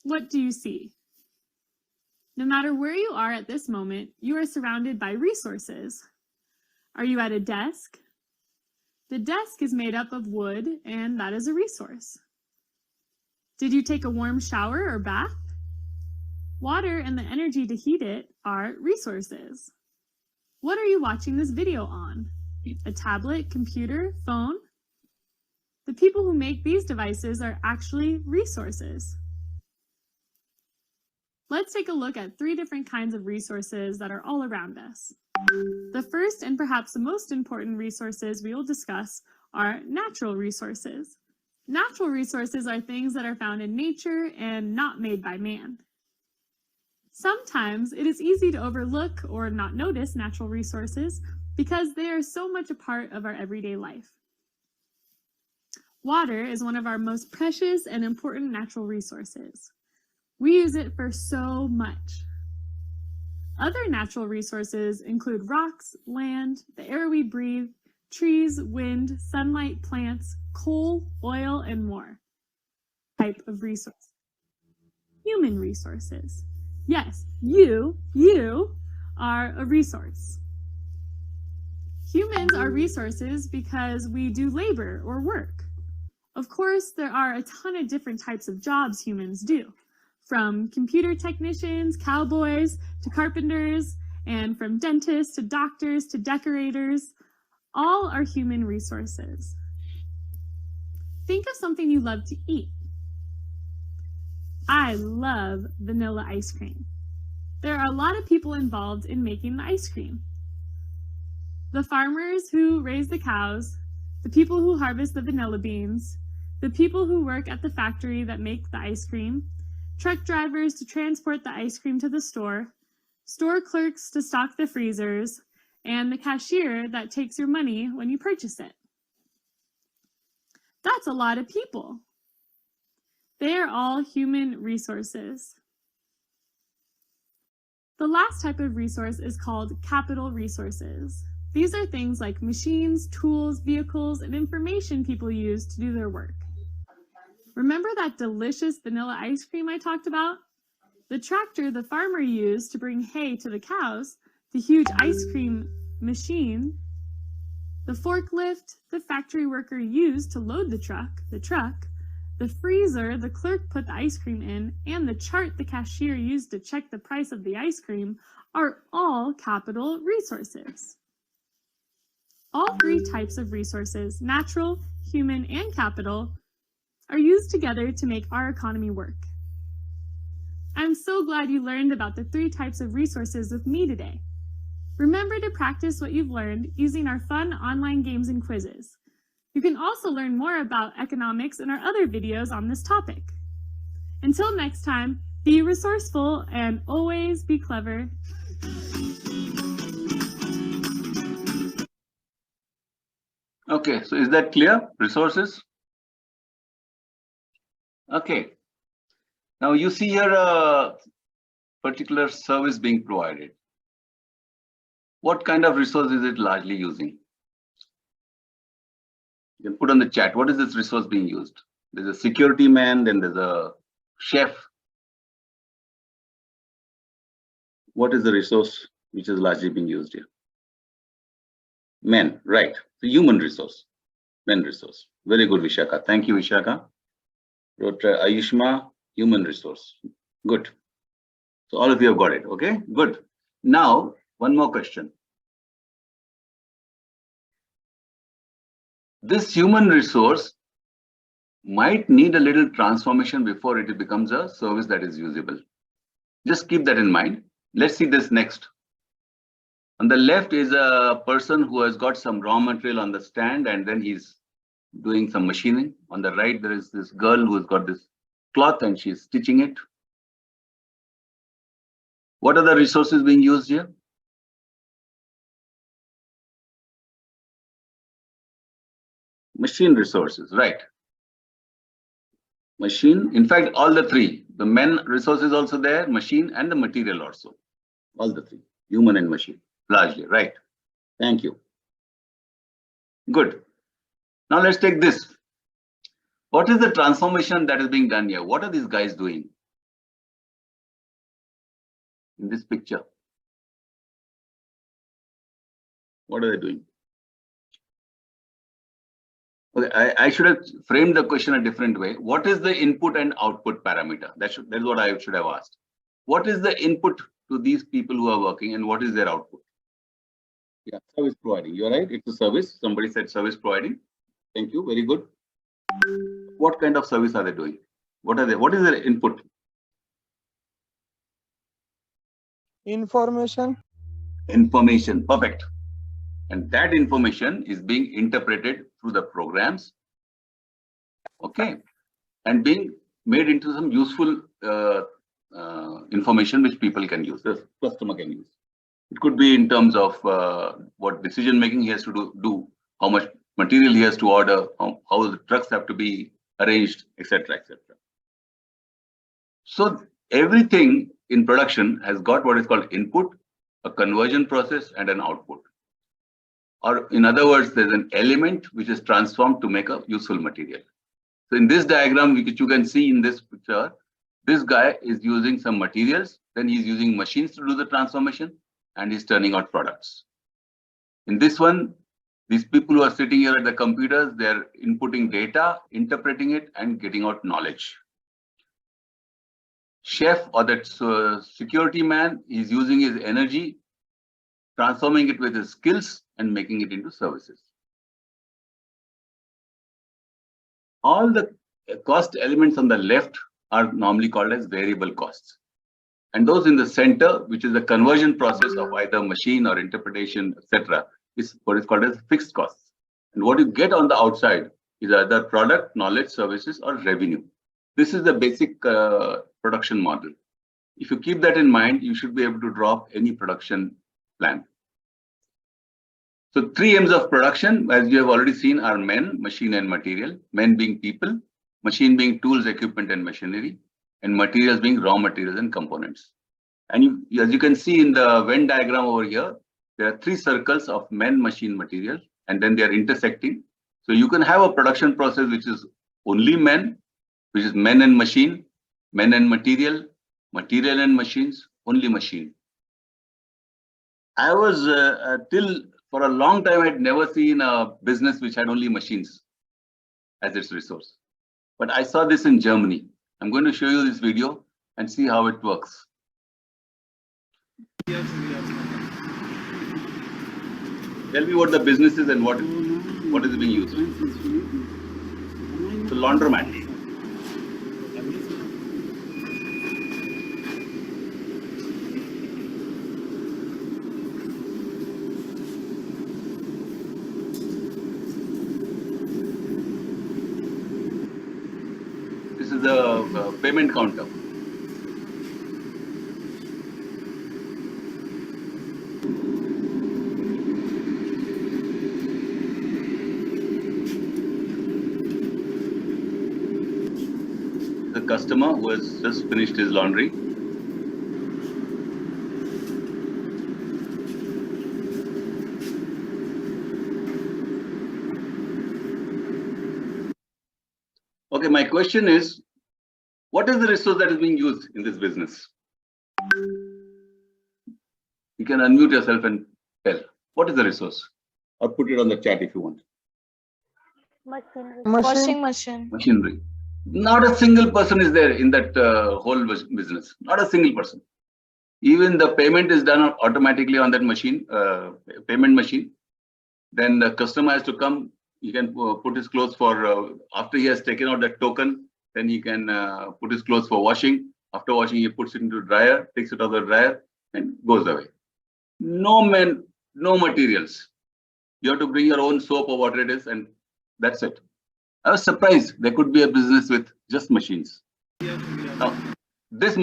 What do you see? No matter where you are at this moment, you are surrounded by resources. Are you at a desk? The desk is made up of wood, and that is a resource. Did you take a warm shower or bath? Water and the energy to heat it are resources. What are you watching this video on? A tablet, computer, phone? The people who make these devices are actually resources. Let's take a look at 3 different kinds of resources that are all around us. The first and perhaps the most important resources we will discuss are natural resources. Natural resources are things that are found in nature and not made by man. Sometimes it is easy to overlook or not notice natural resources because they are so much a part of our everyday life. Water is one of our most precious and important natural resources. We use it for so much. Other natural resources include rocks, land, the air we breathe, trees, wind, sunlight, plants, coal, oil, and more. Type of resource. Human resources. Yes, you are a resource. Humans are resources because we do labor or work. Of course, there are a ton of different types of jobs humans do, from computer technicians, cowboys, to carpenters, and from dentists to doctors to decorators. All are human resources. Think of something you love to eat. I love vanilla ice cream. There are a lot of people involved in making the ice cream. The farmers who raise the cows, the people who harvest the vanilla beans, the people who work at the factory that make the ice cream, truck drivers to transport the ice cream to the store clerks to stock the freezers, and the cashier that takes your money when you purchase it. That's a lot of people. They are all human resources. The last type of resource is called capital resources. These are things like machines, tools, vehicles, and information people use to do their work. Remember that delicious vanilla ice cream I talked about? The tractor the farmer used to bring hay to the cows, the huge ice cream machine, the forklift the factory worker used to load the truck, the freezer the clerk put the ice cream in, and the chart the cashier used to check the price of the ice cream are all capital resources. All three types of resources, natural, human, and capital, are used together to make our economy work. I'm so glad you learned about the three types of resources with me today. Remember to practice what you've learned using our fun online games and quizzes. You can also learn more about economics in our other videos on this topic. Until next time, be resourceful and always be clever. Okay, so is that clear? Resources? Okay. Now you see here a particular service being provided. What kind of resource is it largely using? You can put on the chat, what is this resource being used? There's a security man, then there's a chef. What is the resource which is largely being used here? Men, right. The human resource, men resource. Very good, Vishaka. Thank you, Vishaka. Rtr Ayushma, human resource. Good. So all of you have got it, okay? Good. Now, one more question. This human resource might need a little transformation before it becomes a service that is usable. Just keep that in mind. Let's see this next. On the left is a person who has got some raw material on the stand and then he's doing some machining. On the right, there is this girl who has got this cloth and she's stitching it. What are the resources being used here? Machine resources, right. Machine, in fact, all the three. The men resources also there, machine and the material also. All the three, human and machine, largely, right. Thank you. Good. Now let's take this. What is the transformation that is being done here? What are these guys doing in this picture? What are they doing? Okay, I should have framed the question a different way. What is the input and output parameter? That's what I should have asked. What is the input to these people who are working and what is their output? Yeah, service providing. You're right. It's a service. Somebody said service providing. Thank you. Very good. What kind of service are they doing? What are they? What is their input? Information. Information. Perfect. And that information is being interpreted through the programs, okay, and being made into some useful information which people can use, the customer can use. It could be in terms of what decision making he has to do, how much material he has to order, how the trucks have to be arranged, etc., etc. So everything in production has got what is called input, a conversion process, and an output. Or in other words, there's an element which is transformed to make a useful material. So in this diagram, which you can see in this picture, this guy is using some materials, then he's using machines to do the transformation, and he's turning out products. In this one, These people who are sitting here at the computers, they're inputting data, interpreting it, and getting out knowledge. Chef or that security man is using his energy, transforming it with his skills, and making it into services. All the cost elements on the left are normally called as variable costs. And those in the center, which is the conversion process of either machine or interpretation, etc., is what is called as fixed costs. And what you get on the outside is either product, knowledge, services, or revenue. This is the basic production model. If you keep that in mind, you should be able to drop any production plan. So 3 M's of production, as you have already seen, are men, machine, and material. Men being people, machine being tools, equipment, and machinery, and materials being raw materials and components. And as you can see in the Venn diagram over here, there are 3 circles of men, machine, material, and then they are intersecting. So you can have a production process which is only men, which is men and machine, men and material, material and machines, only machine. I was for a long time, I'd never seen a business which had only machines as its resource. But I saw this in Germany. I'm going to show you this video and see how it works. Tell me what the business is and what is being used. So laundromat. This is the payment counter. The customer who has just finished his laundry. Okay, my question is, what is the resource that is being used in this business? You can unmute yourself and tell. What is the resource? Or put it on the chat if you want. Washing machine. Machinery. Not a single person is there in that whole business. Not a single person. Even the payment is done automatically on that machine, payment machine. Then the customer has to come. He can put his clothes for, after he has taken out that token, then he can put his clothes for washing. After washing, he puts it into dryer, takes it out of the dryer, and goes away. No men, no materials. You have to bring your own soap or whatever it is, and that's it. I was surprised there could be a business with just machines. Now, this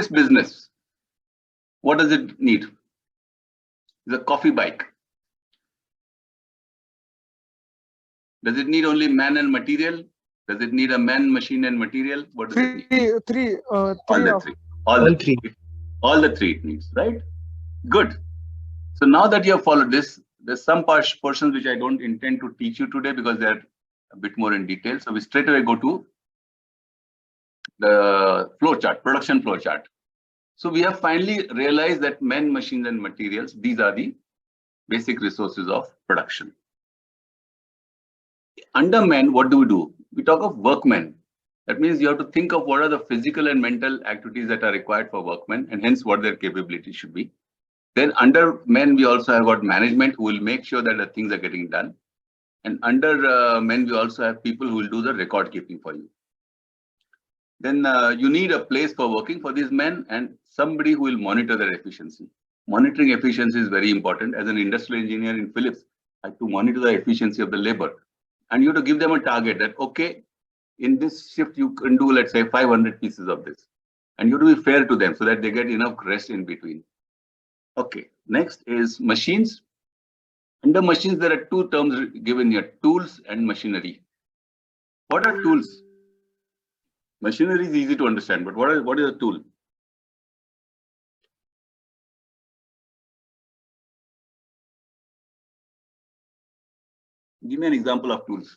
business, what does it need? It's a coffee bike. Does it need only man and material? Does it need a man, machine, and material? What does it need? All the three it needs, right? Good. So now that you have followed this, there's some portions which I don't intend to teach you today because they're a bit more in detail. So we straight away go to the flow chart, production flow chart. So we have finally realized that men, machines, and materials, these are the basic resources of production. Under men, what do? We talk of workmen. That means you have to think of what are the physical and mental activities that are required for workmen and hence what their capability should be. Then under men, we also have got management who will make sure that the things are getting done. And under men, we also have people who will do the record keeping for you. Then you need a place for working for these men and somebody who will monitor their efficiency. Monitoring efficiency is very important. As an industrial engineer in Philips, I have to monitor the efficiency of the labor. And you have to give them a target that, okay, in this shift, you can do, let's say, 500 pieces of this. And you have to be fair to them so that they get enough rest in between. Okay, next is machines. Under machines, there are two terms given here, tools and machinery. What are tools? Machinery is easy to understand, but what is a tool? Give me an example of tools.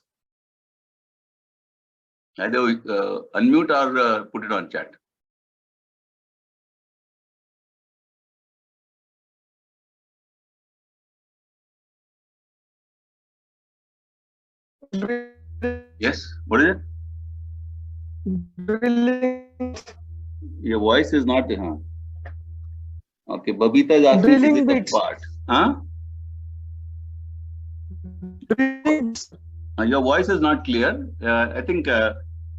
Either unmute or put it on chat. Yes, what is it? Drilling, Your voice is not. Okay, Babita is asking, is drilling it a bits. part? Huh? Drilling bits. Your voice is not clear. I think I'll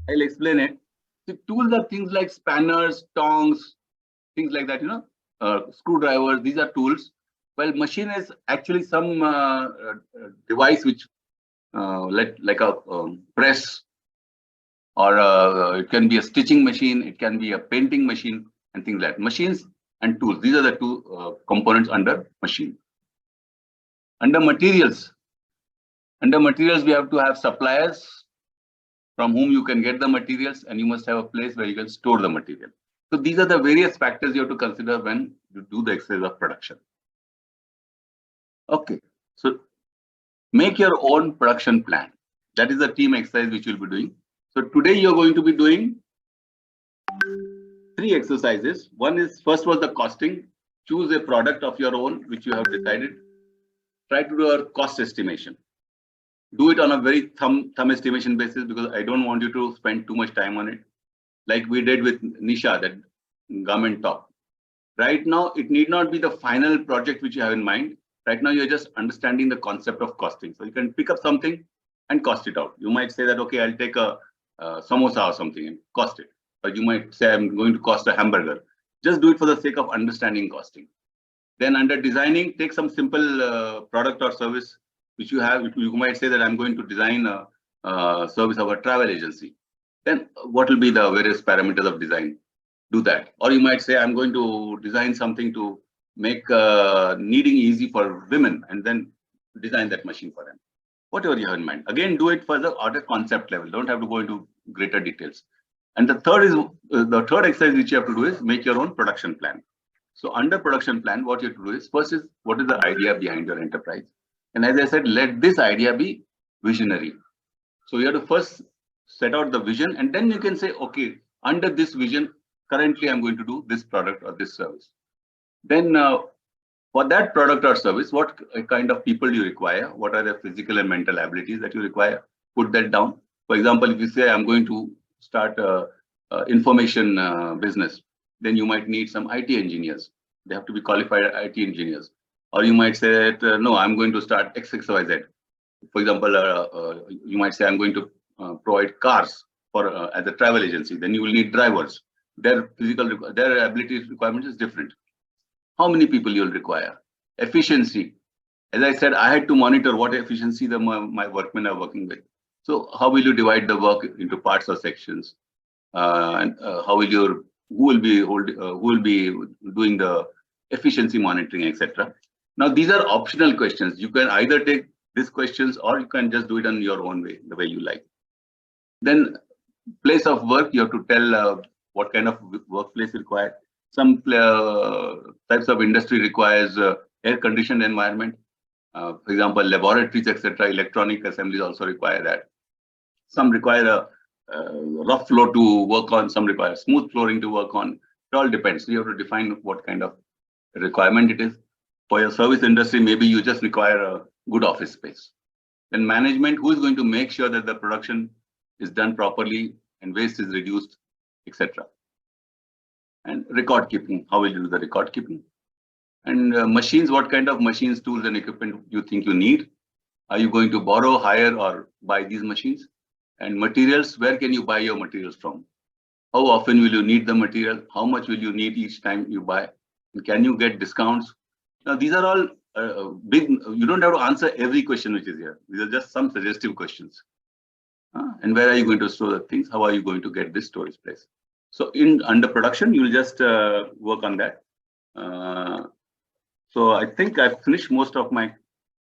explain it. The tools are things like spanners, tongs, things like that, screwdrivers. These are tools. Well, machine is actually some device which, like a press, or it can be a stitching machine, it can be a painting machine, and things like that. Machines and tools. These are the two components under machine. Under materials, we have to have suppliers from whom you can get the materials, and you must have a place where you can store the material. So these are the various factors you have to consider when you do the exercise of production. Okay, so make your own production plan. That is the team exercise which you'll be doing. So today you're going to be doing 3 exercises. First was the costing. Choose a product of your own which you have decided. Try to do a cost estimation. Do it on a very thumb estimation basis, because I don't want you to spend too much time on it. Like we did with Nisha, that garment top. Right now, it need not be the final project which you have in mind. Right now, you're just understanding the concept of costing. So you can pick up something and cost it out. You might say that, okay, I'll take a samosa or something and cost it. Or you might say, I'm going to cost a hamburger. Just do it for the sake of understanding costing. Then under designing, take some simple product or service which you have. You might say that I'm going to design a service of a travel agency. Then what will be the various parameters of design? Do that. Or you might say, I'm going to design something to make kneading easy for women, and then design that machine for them. Whatever you have in mind. Again, do it further at a concept level. Don't have to go into greater details. And the third exercise which you have to do is make your own production plan. So under production plan, what you have to do is, first is, what is the idea behind your enterprise? And as I said, let this idea be visionary. So you have to first set out the vision, and then you can say, okay, under this vision, currently I'm going to do this product or this service. Then for that product or service, what kind of people do you require? What are the physical and mental abilities that you require? Put that down. For example, if you say, I'm going to start information business, then you might need some IT engineers. They have to be qualified IT engineers. Or you might say that, no, I'm going to start XXYZ. For example, you might say, I'm going to provide cars for as a travel agency. Then you will need drivers. Their ability requirement is different. How many people you will require? Efficiency. As I said, I had to monitor what efficiency my workmen are working with. So how will you divide the work into parts or sections? And how will who will be doing the efficiency monitoring, etc. Now these are optional questions. You can either take these questions, or you can just do it on your own way, the way you like. Then place of work, you have to tell what kind of workplace required. Some types of industry requires air-conditioned environment. For example, laboratories, etc. Electronic assemblies also require that. Some require a rough floor to work on. Some require smooth flooring to work on. It all depends. So you have to define what kind of requirement it is. For your service industry, maybe you just require a good office space. Then management, who is going to make sure that the production is done properly and waste is reduced, etc. And record keeping, how will you do the record keeping? And machines, what kind of machines, tools, and equipment you think you need? Are you going to borrow, hire, or buy these machines? And materials, where can you buy your materials from? How often will you need the material? How much will you need each time you buy? And can you get discounts? Now, these are all big, you don't have to answer every question which is here. These are just some suggestive questions. And where are you going to store the things? How are you going to get this storage place? So under production, you'll just work on that. So I think I've finished most of my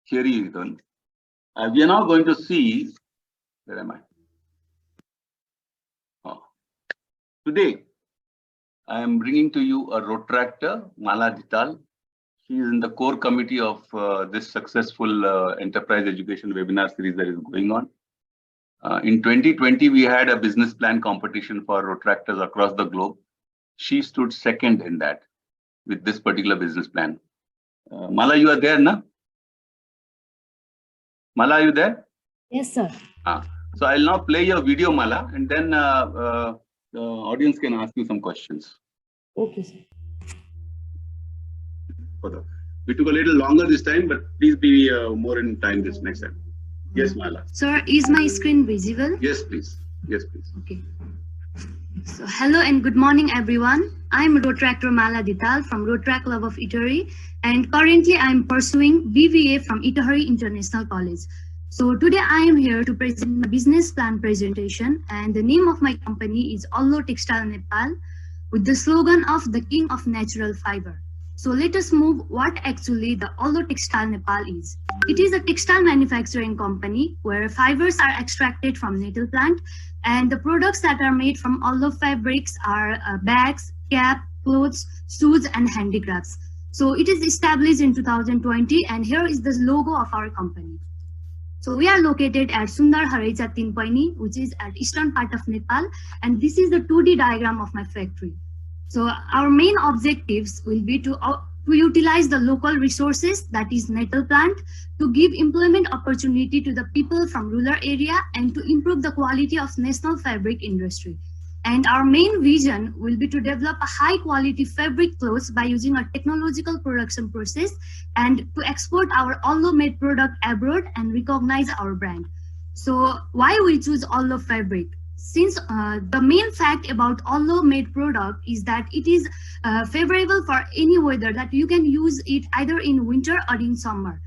theory. We are now going to see, where am I? Today, I am bringing to you a Rotaractor, Mala Dhital. She is in the core committee of this successful enterprise education webinar series that is going on. In 2020, we had a business plan competition for Rotaractors across the globe. She stood second in that with this particular business plan. Mala, you are there, na? Mala, are you there? Yes, sir. So I'll now play your video, Mala, and then the audience can ask you some questions. Okay, sir. We took a little longer this time, but please be more in time this next time. Yes, Mala. Sir, is my screen visible? Yes, please. Yes, please. Okay. So, hello and good morning, everyone. I'm Rotaractor Mala Dhital from Rotaract Club of Itahari, and currently I'm pursuing BBA from Itahari International College. So today I am here to present my business plan presentation, and the name of my company is Allo Textile Nepal, with the slogan of the King of Natural Fiber. So let us move what actually the Allo Textile Nepal is. It is a textile manufacturing company where fibers are extracted from nettle plant, and the products that are made from Allo fabrics are bags, cap, clothes, shoes, and handicrafts. So it is established in 2020, and here is the logo of our company. So we are located at Sundar Harecha Tinpaini, which is at eastern part of Nepal, and this is the 2D diagram of my factory. So our main objectives will be to utilize the local resources, that is nettle plant, to give employment opportunity to the people from rural area and to improve the quality of national fabric industry. And our main vision will be to develop a high quality fabric clothes by using a technological production process and to export our Allo made product abroad and recognize our brand. So why we choose Allo fabric? Since the main fact about Allo made product is that it is favorable for any weather, that you can use it either in winter or in summer.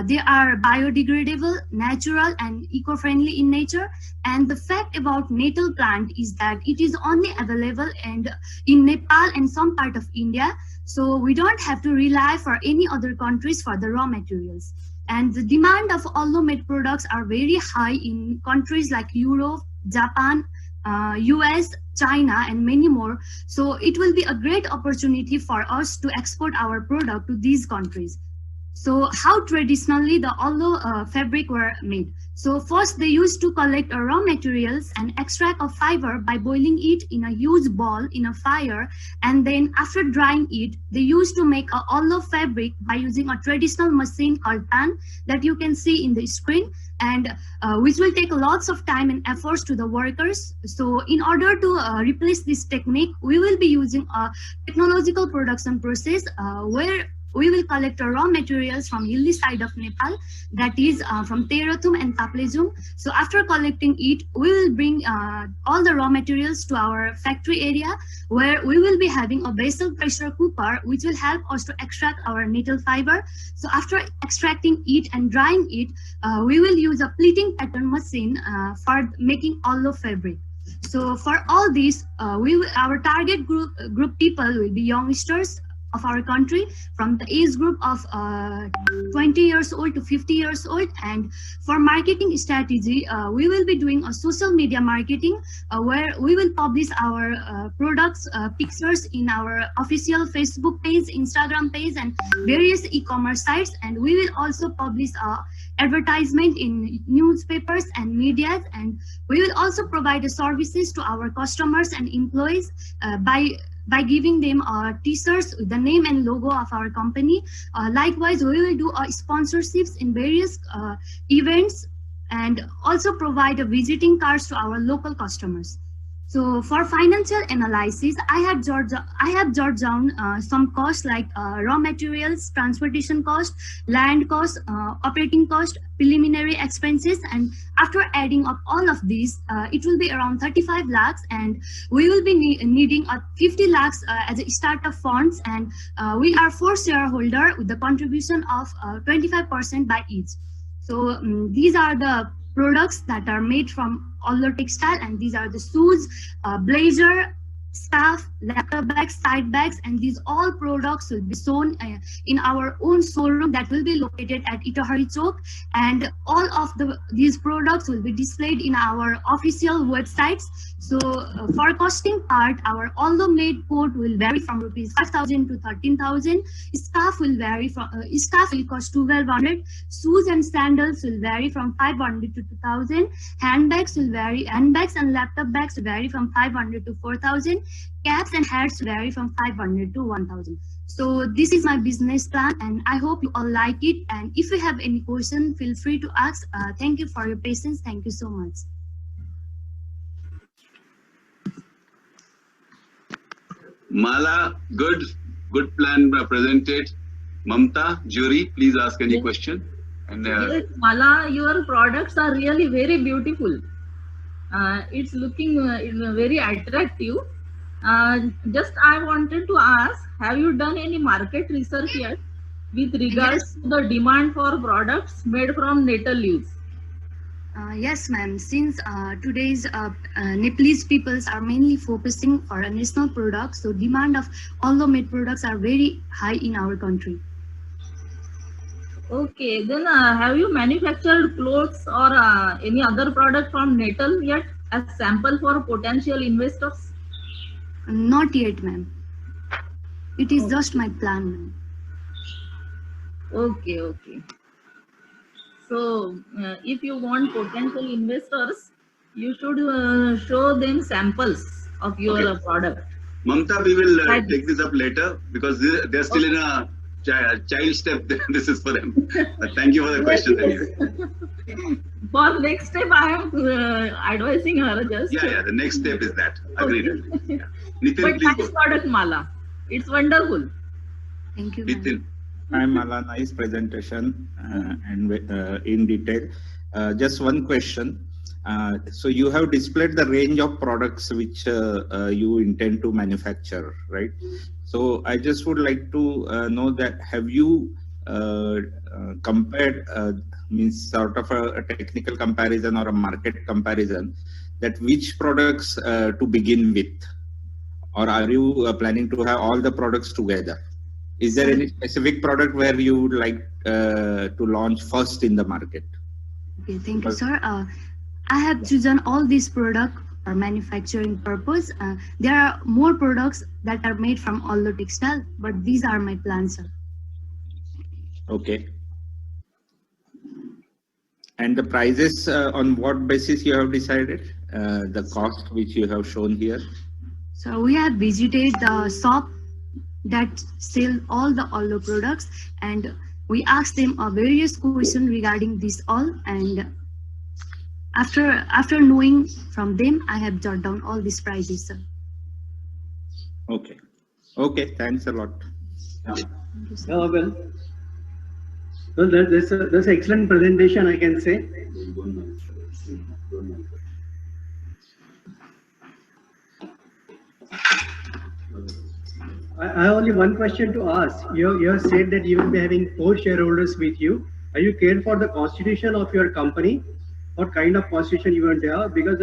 They are biodegradable, natural, and eco-friendly in nature. And the fact about nettle plant is that it is only available in Nepal and some part of India. So we don't have to rely for any other countries for the raw materials. And the demand of Allo made products are very high in countries like Europe, Japan, US, China, and many more. So it will be a great opportunity for us to export our product to these countries. So how traditionally the Allo fabric were made? So first they used to collect raw materials and extract a fiber by boiling it in a huge ball in a fire, and then after drying it, they used to make a Allo fabric by using a traditional machine called tan that you can see in the screen, and which will take lots of time and efforts to the workers. So in order to replace this technique, we will be using a technological production process where we will collect raw materials from hilly side of Nepal, that is from Terathum and Taplejung. So after collecting it, we will bring all the raw materials to our factory area, where we will be having a vessel pressure cooker, which will help us to extract our nettle fiber. So after extracting it and drying it, we will use a pleating pattern machine for making Allo fabric. So for all this, our target group people will be youngsters of our country from the age group of 20 years old to 50 years old. And for marketing strategy, we will be doing a social media marketing where we will publish our products pictures in our official Facebook page, Instagram page, and various e-commerce sites. And we will also publish advertisement in newspapers and media, and we will also provide services to our customers and employees by giving them t-shirts with the name and logo of our company. Likewise, we will do sponsorships in various events and also provide visiting cards to our local customers. So for financial analysis, I have jotted down some costs like raw materials, transportation cost, land cost, operating cost, preliminary expenses, and after adding up all of these, it will be around 35 lakhs, and we will be needing 50 lakhs as a startup funds, and we are 4 shareholders with the contribution of 25% by each. So these are the products that are made from Allo textile, and these are the shoes, blazer, scarf, laptop bags, side bags, and these all products will be shown in our own showroom that will be located at Itahari Chowk, and all of these products will be displayed in our official websites. So for costing part, our Allo made coat will vary from rupees 5,000 to 13,000. Scarf will vary from scarf will cost 1,200. Shoes and sandals will vary from 500 to 2,000. Handbags and laptop bags vary from 500 to 4,000. Caps and hats vary from 500 to 1,000. So this is my business plan, and I hope you all like it. And if you have any question, feel free to ask. Thank you for your patience. Thank you so much. Mala, good plan presented. Mamta, jury, please ask any question. And yes, Mala, your products are really very beautiful. It's looking very attractive. Just I wanted to ask, have you done any market research yet with regards to the demand for products made from nettle leaves? Yes, ma'am. Since today's Nepalese peoples are mainly focusing for a national product, so demand of all the made products are very high in our country. Okay, then have you manufactured clothes or any other product from nettle yet as sample for potential investors? Not yet, ma'am. It is just my plan, ma'am. Okay, okay. So, if you want potential investors, you should show them samples of your product. Mamta, we will take this up later because they're still in a child step. This is for them. Thank you for the question. Anyway. For next step, I am advising her just. Yeah, the next step is that. Agreed. Okay. Yeah. Nitin, but please nice product, Mala. It's wonderful. Thank you. Nitin. Hi, Mala. Nice presentation and in detail. Just one question. So you have displayed the range of products which you intend to manufacture, right? So I just would like to know that have you compared, means sort of a technical comparison or a market comparison, that which products to begin with? Or are you planning to have all the products together? Is there any specific product where you would like to launch first in the market? Okay, thank you, sir. I have chosen all these products for manufacturing purpose. There are more products that are made from all the textile, but these are my plans, sir. Okay. And the prices, on what basis you have decided? The cost which you have shown here? So we have visited the shop that sell all the products, and we asked them various questions regarding this all, and after knowing from them, I have jotted down all these prices, sir. Okay. Okay, thanks a lot. Well, that's an excellent presentation, I can say. I have only one question to ask. You have said that you will be having 4 shareholders with you. Are you care for the constitution of your company? What kind of constitution you want to have? Because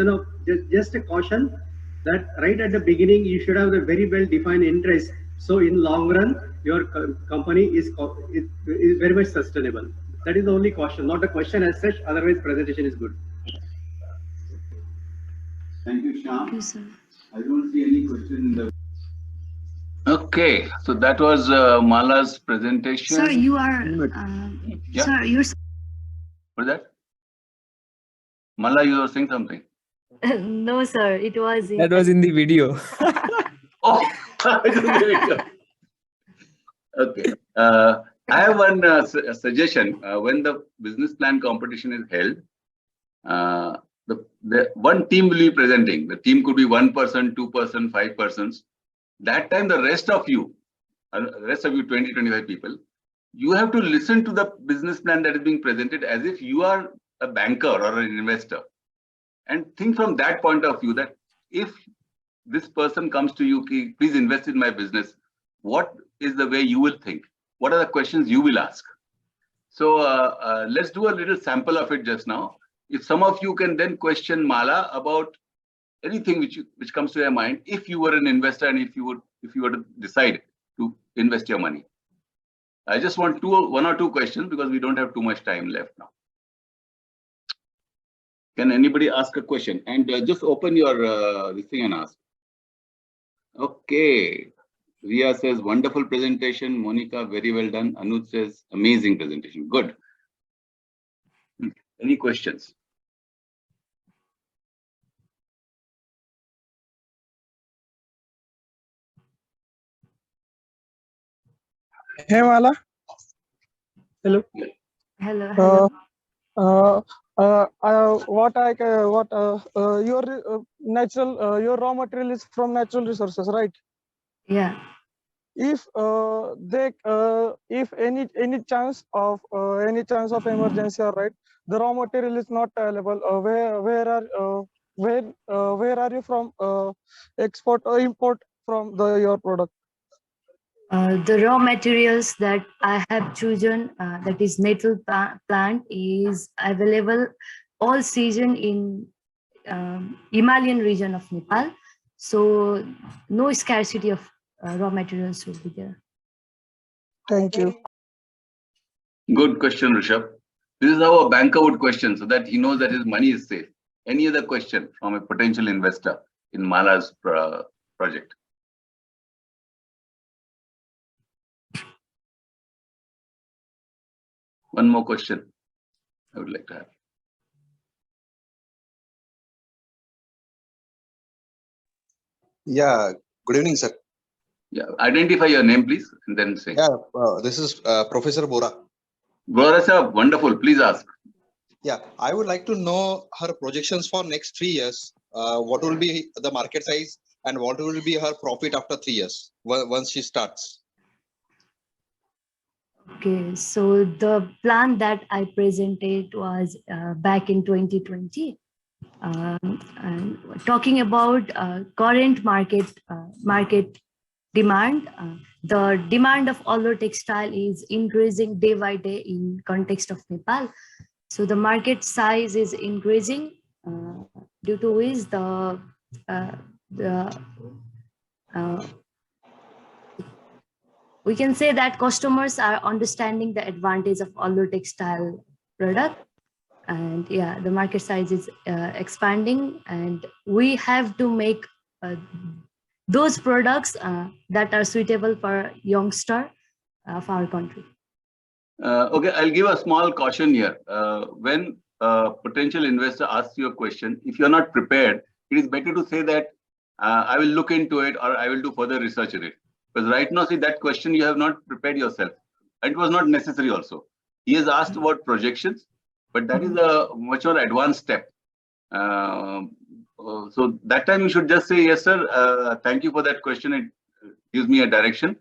just a caution that right at the beginning you should have a very well defined interest. So in long run, your company is very much sustainable. That is the only caution, not a question as such. Otherwise, presentation is good. Thank you, Shyam. Thank you, sir. I don't see any question in the. Okay, so that was Mala's presentation. Sir, you are. Yeah. Sir, you're. What is that? Mala, you were saying something. No, sir, it was. That was in the video. Oh, okay. I have one suggestion. When the business plan competition is held, the one team will be presenting. The team could be 1 person, 2 person, 5 persons. That time, the rest of you 20, 25 people, you have to listen to the business plan that is being presented as if you are a banker or an investor, and think from that point of view that if this person comes to you, please invest in my business, what is the way you will think? What are the questions you will ask? So let's do a little sample of it just now. If some of you can then question Mala about anything which comes to your mind, if you were an investor and if you were to decide to invest your money. I just want 1 or 2 questions because we don't have too much time left now. Can anybody ask a question? And just open your this thing and ask. Okay. Ria says, wonderful presentation. Monica, very well done. Anuj says, amazing presentation. Good. Any questions? Hey Mala. Hello. Hello. Your raw material is from natural resources, right? Yeah. If if any chance of emergency, right, the raw material is not available, where are you from, export or import from your product? The raw materials that I have chosen, that is nettle plant, is available all season in Himalayan region of Nepal. So no scarcity of raw materials will be there. Thank you. Good question, Rishabh. This is how a banker would question, so that he knows that his money is safe. Any other question from a potential investor in Mala's project? One more question I would like to have. Yeah, good evening, sir. Yeah, identify your name, please, and then say. Yeah, this is Professor Bora. Bora sir, wonderful. Please ask. Yeah, I would like to know her projections for next 3 years. What will be the market size and what will be her profit after 3 years once she starts? Okay, so the plan that I presented was back in 2020. And talking about current market demand, the demand of all textile is increasing day by day in context of Nepal. So the market size is increasing, due to which we can say that customers are understanding the advantage of all textile product. And yeah, the market size is expanding, and we have to make those products that are suitable for youngster of our country. Okay, I'll give a small caution here. When a potential investor asks you a question, if you're not prepared, it is better to say that I will look into it or I will do further research on it. Because right now, see, that question you have not prepared yourself. It was not necessary also. He has asked about projections, but that is a much more advanced step. So that time you should just say, yes, sir, thank you for that question. It gives me a direction.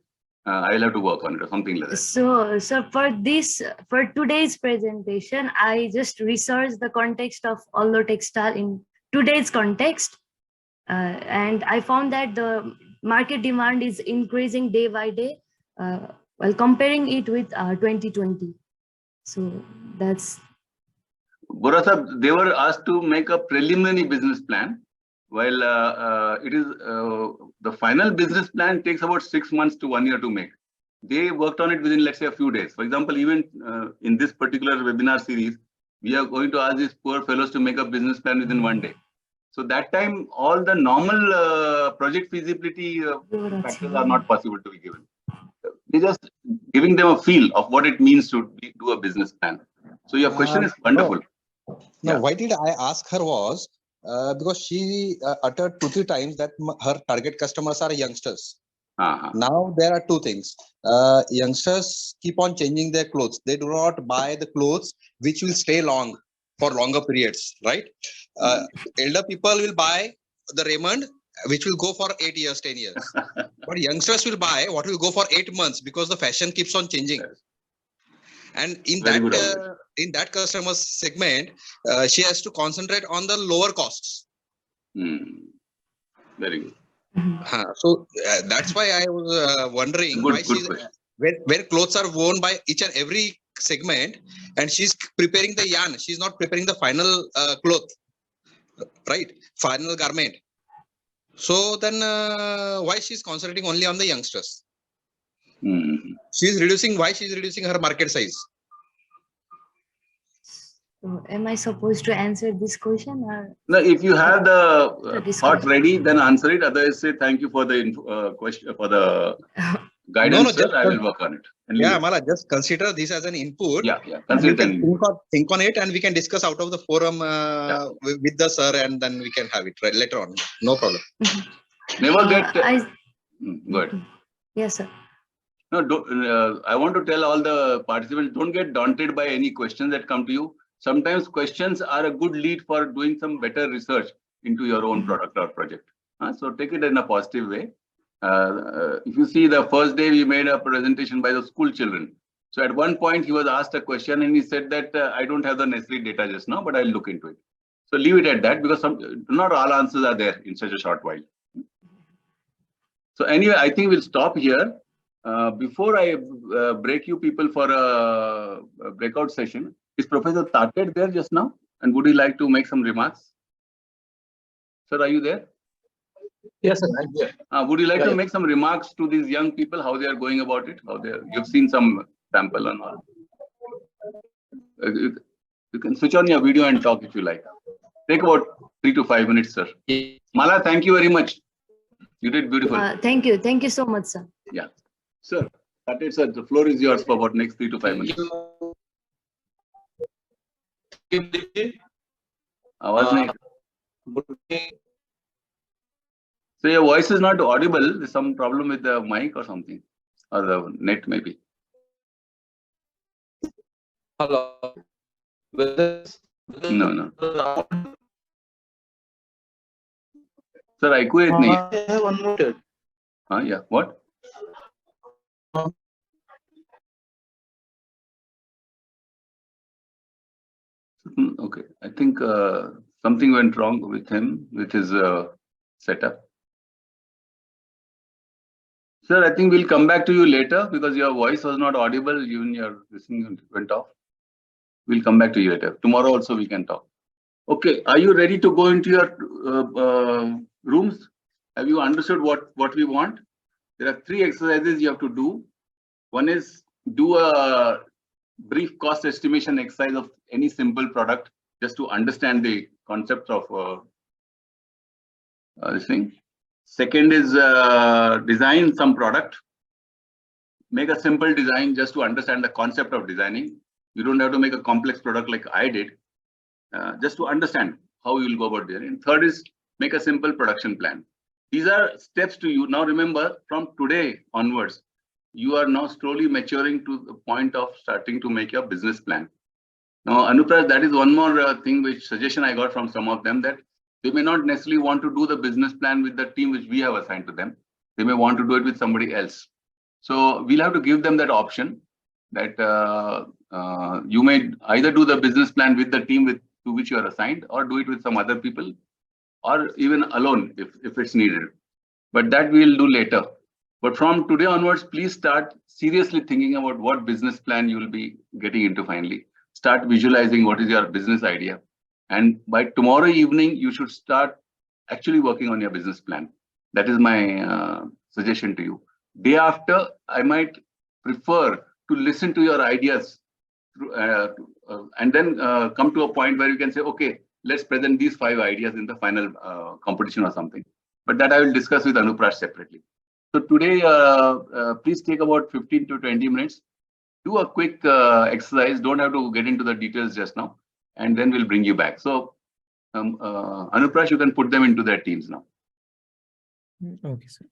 I will have to work on it or something like that. So for today's presentation, I just researched the context of all textile in today's context. And I found that the market demand is increasing day by day, while comparing it with 2020. So that's. Bora sahab, they were asked to make a preliminary business plan, while it is the final business plan takes about 6 months to 1 year to make. They worked on it within, let's say, a few days. For example, even in this particular webinar series, we are going to ask these poor fellows to make a business plan within 1 day. So that time, all the normal project feasibility factors are not possible to be given. We're just giving them a feel of what it means to do a business plan. So your question is wonderful. No, why did I ask her was because she uttered 2-3 times that her target customers are youngsters. Now there are 2 things. Youngsters keep on changing their clothes. They do not buy the clothes which will stay long for longer periods, right? Elder people will buy the Raymond which will go for 8 years, 10 years. But youngsters will buy what will go for 8 months because the fashion keeps on changing. And in that customer segment, she has to concentrate on the lower costs. Very good. So that's why I was wondering why she's where clothes are worn by each and every segment, and she's preparing the yarn. She's not preparing the final cloth, right? Final garment. So then why she's concentrating only on the youngsters? She's reducing. Why she's reducing her market size? So am I supposed to answer this question? Or? No, if you have the thought ready, then answer it. Otherwise, say thank you for the question, for the guidance. Sir, I will work on it. Yeah, Mala, just consider this as an input. Yeah. You can think on it, and we can discuss out of the forum with the sir, and then we can have it later on. No problem. Never get. Go ahead. Yes, sir. No, I want to tell all the participants, don't get daunted by any questions that come to you. Sometimes questions are a good lead for doing some better research into your own product or project. So take it in a positive way. If you see, the first day we made a presentation by the school children. So at one point he was asked a question and he said that I don't have the necessary data just now, but I'll look into it. So leave it at that, because not all answers are there in such a short while. So anyway, I think we'll stop here. Before I break you people for a breakout session, is Professor Tated there just now? And would you like to make some remarks? Sir, are you there? Yes, sir, I'm here. Would you like to make some remarks to these young people, how they are going about it? You've seen some sample and all. You can switch on your video and talk if you like. Take about 3 to 5 minutes, sir. Mala, thank you very much. You did beautiful. Thank you. Thank you so much, sir. Yeah. Sir, Tated, sir, the floor is yours for about next 3 to 5 minutes. So your voice is not audible. There's some problem with the mic or something, or the net maybe. Hello. No. Sir, ऐकू येत नाही. Yeah. What? Okay. I think something went wrong with him, with his setup. Sir, I think we'll come back to you later because your voice was not audible. Even your listening went off. We'll come back to you later. Tomorrow also we can talk. Okay. Are you ready to go into your rooms? Have you understood what we want? There are 3 exercises you have to do. One is do a brief cost estimation exercise of any simple product just to understand the concept of this thing. Second is design some product. Make a simple design just to understand the concept of designing. You don't have to make a complex product like I did, just to understand how you will go about designing. And third is make a simple production plan. These are steps to you. Now remember, from today onwards, you are now slowly maturing to the point of starting to make your business plan. Now, Anuprash, that is one more thing which suggestion I got from some of them, that they may not necessarily want to do the business plan with the team which we have assigned to them. They may want to do it with somebody else. So we'll have to give them that option that you may either do the business plan with the team to which you are assigned, or do it with some other people, or even alone if it's needed. But that we'll do later. But from today onwards, please start seriously thinking about what business plan you will be getting into finally. Start visualizing what is your business idea. And by tomorrow evening, you should start actually working on your business plan. That is my suggestion to you. Day after, I might prefer to listen to your ideas and then come to a point where you can say, okay, let's present these 5 ideas in the final competition or something. But that I will discuss with Anuprash separately. So today, please take about 15 to 20 minutes. Do a quick exercise. Don't have to get into the details just now. And then we'll bring you back. So Anuprash, you can put them into their teams now. Okay, sir.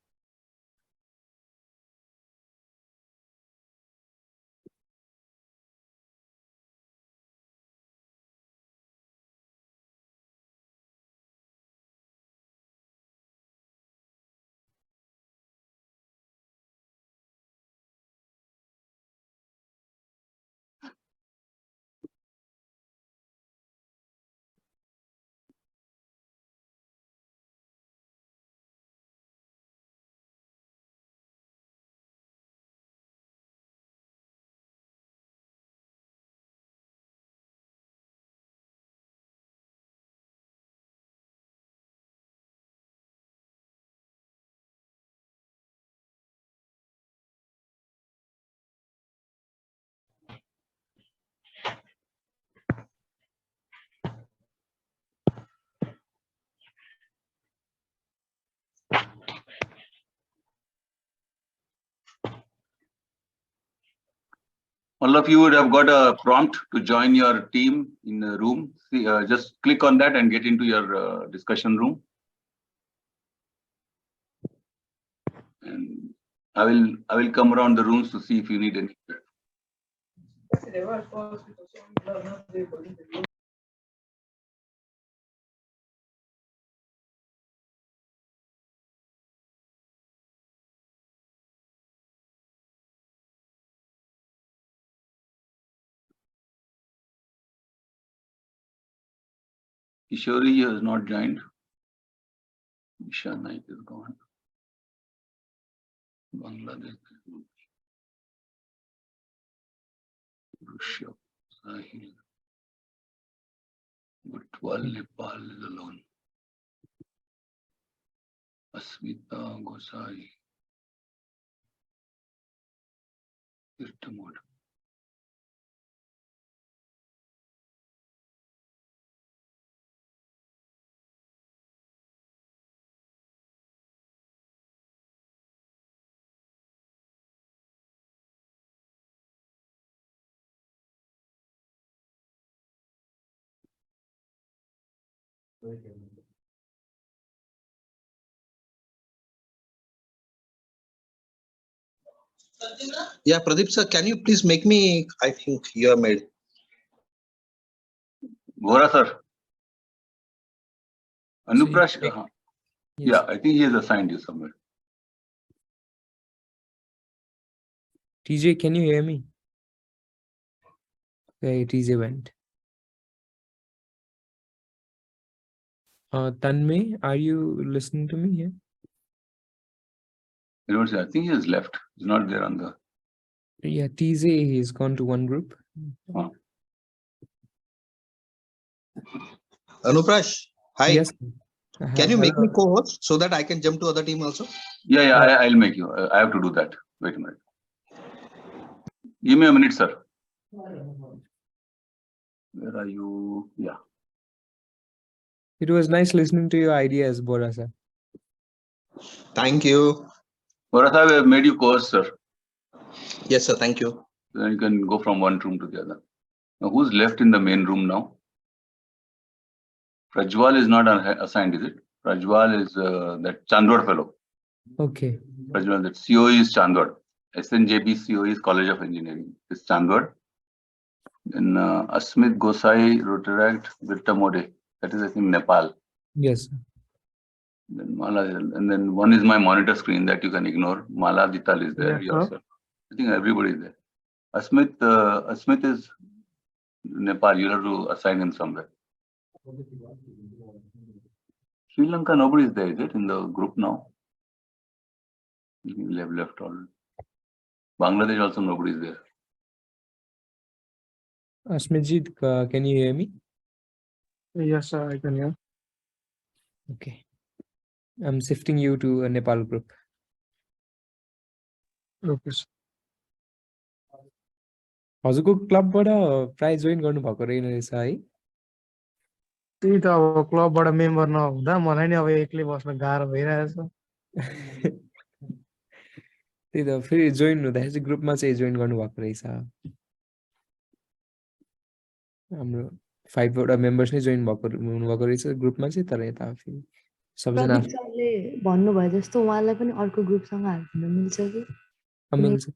All of you would have got a prompt to join your team in the room. See, just click on that and get into your discussion room. And I will come around the rooms to see if you need any. Kishori has not joined. Isha Naik is gone. Bangladesh. Russia. Sahil. Butwal, Nepal is alone. Asmita Gosai. Irtamod. Yeah, Pradeep sir, can you please make me? I think you are made. Gora sir. Anuprash. Yeah, I think he has assigned you somewhere. TJ, can you hear me? Okay, TJ went. Tanmay, are you listening to me here? I think he has left. He's not there on the. Yeah, TJ, he's gone to one group. Anuprash, hi. Yes. Can you make me co-host so that I can jump to other team also? Yeah, I'll make you. I have to do that. Wait a minute. Give me a minute, sir. Where are you? Yeah. It was nice listening to your ideas, Bora sir. Thank you. Bora sir, we have made you co-host, sir. Yes, sir. Thank you. Then you can go from one room to the other. Now, who's left in the main room now? Prajwal is not assigned, is it? Prajwal is that Chandwad fellow. Okay. Prajwal, that COE is Chandwad. SNJB COE is College of Engineering. It's Chandwad. Then Asmit Gosai, Rotaract, Virtamode. That is, I think, Nepal. Yes. Then Mala, and then one is my monitor screen that you can ignore. Mala Dhital is there. Yes, Sir. I think everybody is there. Asmit is Nepal. You'll have to assign him somewhere. Sri Lanka, nobody is there, is it, in the group now? They've left all. Bangladesh also nobody is there. Asmitjit, can you hear me? Yes, sir, I can hear. Okay. I'm shifting you to a Nepal group. Okay, sir. हजुरको क्लबबाट prize join गर्नु भएको रहेन रहेछ है? त्यही त अब क्लबबाट member नहुँदा मलाई नि अब एक्लै बस्न गाह्रो भइरहेछ। त्यही त फेरि जोइन हुँदाखेरि चाहिँ ग्रुपमा चाहिँ जोइन गर्नु भएको रहेछ। हाम्रो 5 वटा मेम्बर्स नै जोइन हुनुभएको रहेछ ग्रुपमा चाहिँ, तर यता फेरि सबैजना प्रदीप सरले भन्नुभयो जस्तो उहाँलाई पनि अर्को ग्रुपसँग हाल्न मिल्छ कि? मिल्छ।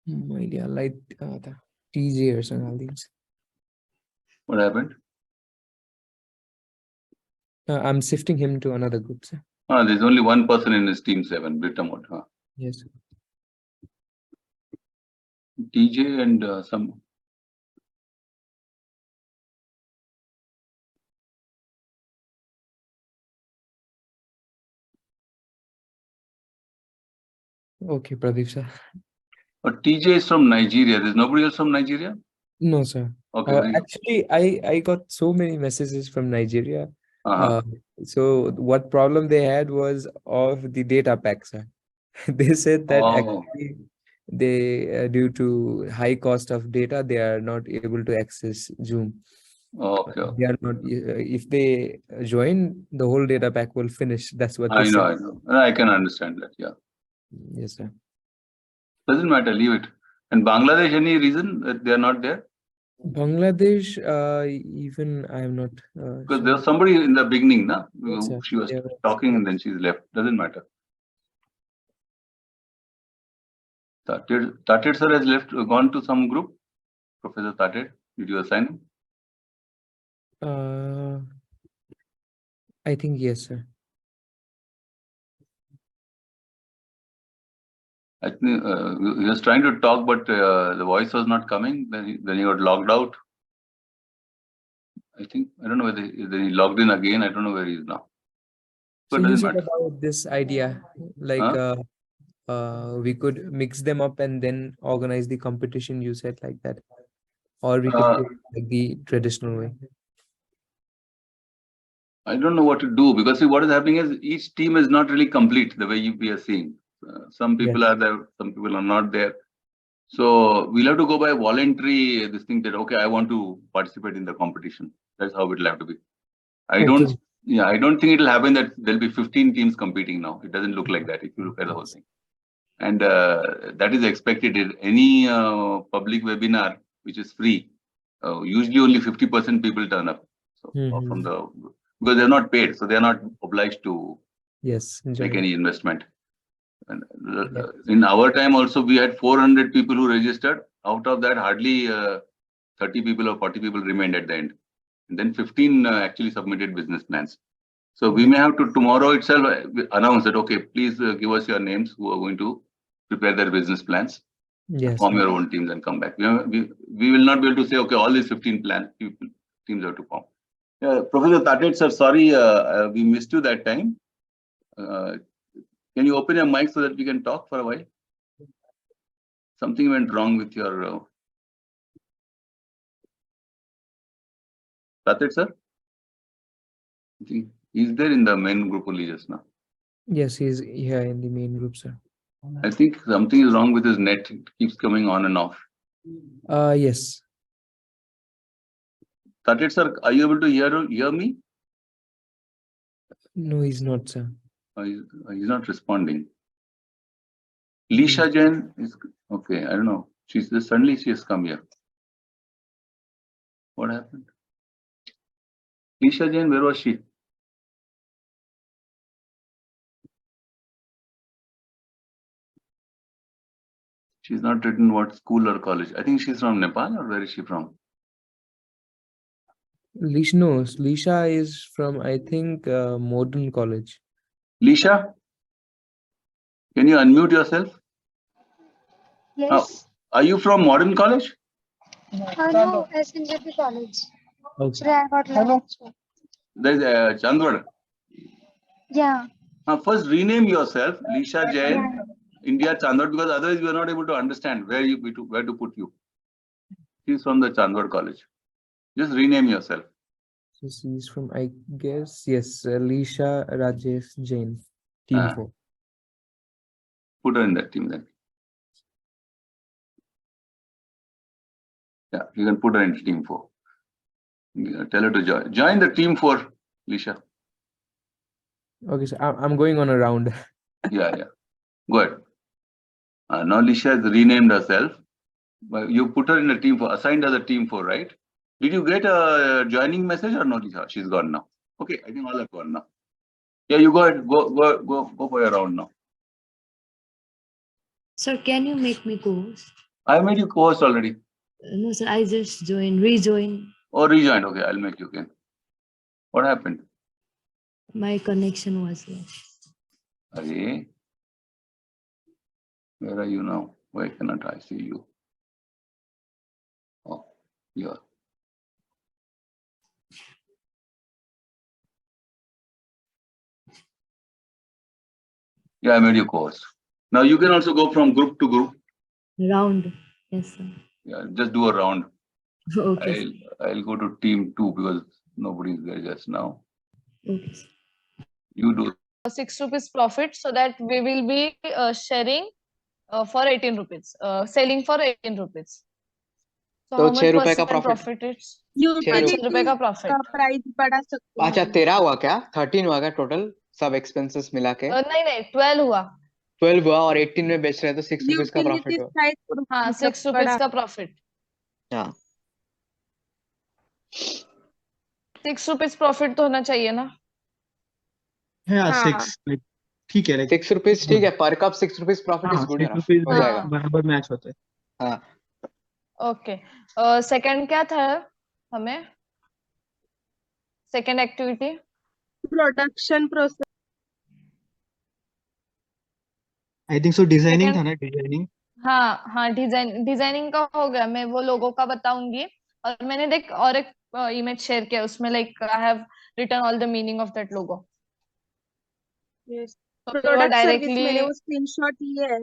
मैले यसलाई TJहरूसँग हालिदिन्छु। What happened? I'm shifting him to another group, sir. There's only one person in his team 7, Britamot. Yes. TJ and some. Okay, Pradeep, sir. But TJ is from Nigeria. There's nobody else from Nigeria? No, sir. Okay. Actually, I got so many messages from Nigeria. So what problem they had was of the data pack, sir. They said that actually they due to high cost of data, they are not able to access Zoom. Okay. They are not. If they join, the whole data pack will finish. That's what I they know. said. I can understand that. Yeah. Yes, sir. Doesn't matter. Leave it. And Bangladesh, any reason that they are not there? Bangladesh, even I am not. Because there was somebody in the beginning, na? Yes, sir. She was Yeah, talking and then she's left. Doesn't matter. Tated sir has left, gone to some group. Professor Tated, did you assign him? I think yes, sir. I think he was trying to talk, but the voice was not coming. Then he got logged out. I think, I don't know whether he logged in again. I don't know where he is now. But So you doesn't said matter. about this idea, like we could mix them up and then organize the competition. You said like that, or we could do it like the traditional way. I don't know what to do, because see, what is happening is each team is not really complete the way we are seeing. Some people are there, some people are not there. So we'll have to go by voluntary this thing that, okay, I want to participate in the competition. That's how it'll have to be. I don't think it'll happen that there'll be 15 teams competing now. It doesn't look like that if you look at the whole thing. And that is expected in any public webinar, which is free. Usually only 50% people turn up. So because they're not paid, so they're not obliged to make any investment. And in our time also, we had 400 people who registered. Out of that, hardly 30 people or 40 people remained at the end. And then 15 actually submitted business plans. So we may have to tomorrow itself announce that, okay, please give us your names who are going to prepare their business plans, form your own teams and come back. We will not be able to say, okay, all these 15 teams have to form. Professor Tatet, sir, sorry, we missed you that time. Can you open your mic so that we can talk for a while? Something went wrong with your... Tatet, sir? I think he's there in the main group only just now. Yes, he's here in the main group, sir. I think something is wrong with his net. It keeps coming on and off. Yes. Tatet, sir, are you able to hear me? No, he's not, sir. He's not responding. Lisha Jain is okay. I don't know. Suddenly she has come here. What happened? Lisha Jain, where was she? She's not written what school or college. I think she's from Nepal, or where is she from? Lisha is from, I think, Modern College. Lisha, can you unmute yourself? Yes. Are you from Modern College? No, SNJP College. Okay. Hello. There's Chandwad. Yeah. First rename yourself, Lisha Jain, India Chandwad, because otherwise we are not able to understand where to put you. She's from the Chandwad College. Just rename yourself. So she's from, I guess, yes, Lisha Rajesh Jain, Team 4. Put her in that team then. Yeah, you can put her in team 4. Tell her to join the team 4, Lisha. Okay, so I'm going on a round. Yeah. Go ahead. Now Lisha has renamed herself. But you put her in a team 4, assigned as a team 4, right? Did you get a joining message or no, Lisha? She's gone now. Okay, I think all are gone now. Yeah, you go ahead. Go for your round now. Sir, can you make me co-host? I made you co-host already. No, sir, I just rejoined. Oh, rejoined. Okay, I'll make you again. What happened? My connection was lost. Okay. Where are you now? Why cannot I see you? Oh, here. Yeah, I made you co-host. Now you can also go from group to group. Round. Yes, sir. Yeah, just do a round. Okay. I'll go to team 2 because nobody is there just now. Okay. You do. 6 rupees profit, so that we will be sharing for 18 rupees, selling for 18 rupees. So how much percent profit is? 6 रुपए का profit. Price बढ़ा सकते हैं. अच्छा 13 हुआ क्या? 13 हुआ क्या टोटल सब एक्सपेंसेस मिला के? नहीं 12 हुआ. 12 हुआ और 18 में बेच रहे हैं तो 6 रुपीस का प्रॉफिट हुआ. हाँ 6 रुपीस का प्रॉफिट. हाँ ₹6 प्रॉफिट तो होना चाहिए ना? हाँ, हाँ। 6 ठीक है, 6 रुपीज ठीक है, पर कप 6 रुपीज प्रॉफिट इज हाँ, गुड 6 इनफ, रुपीज हो जाएगा। बराबर मैच होते हैं। हाँ, ओके। सेकंड क्या था हमें? Second activity production process. I think so designing था ना, डिजाइनिंग। हाँ हाँ, डिजाइनिंग का हो गया। मैं वो लोगों का बताऊंगी। और मैंने देख और एक इमेज शेयर किया, उसमें like I have written all the meaning of that logo. Yes, तो फिर वो प्रोडक्ट सर्विस डायरेक्टली मैंने वो स्क्रीनशॉट लिए है।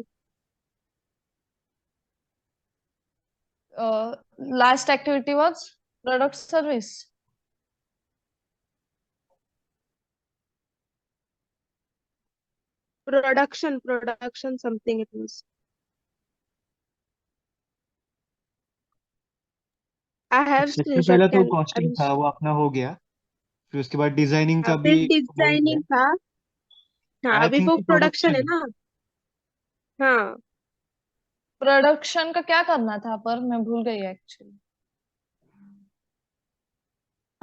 Last activity was product service. Production something it was. I have सबसे स्क्रीनशॉट, पहला तो कैन आई कॉस्टिंग विल। था, वो अपना हो गया। फिर उसके बाद डिजाइनिंग का भी फिर हो ही गया। डिजाइनिंग था। हाँ, आई अभी थिंक वो प्रोडक्शन है प्रोडक्शन। ना। हाँ, प्रोडक्शन का क्या करना था, पर मैं भूल गई एक्चुअली।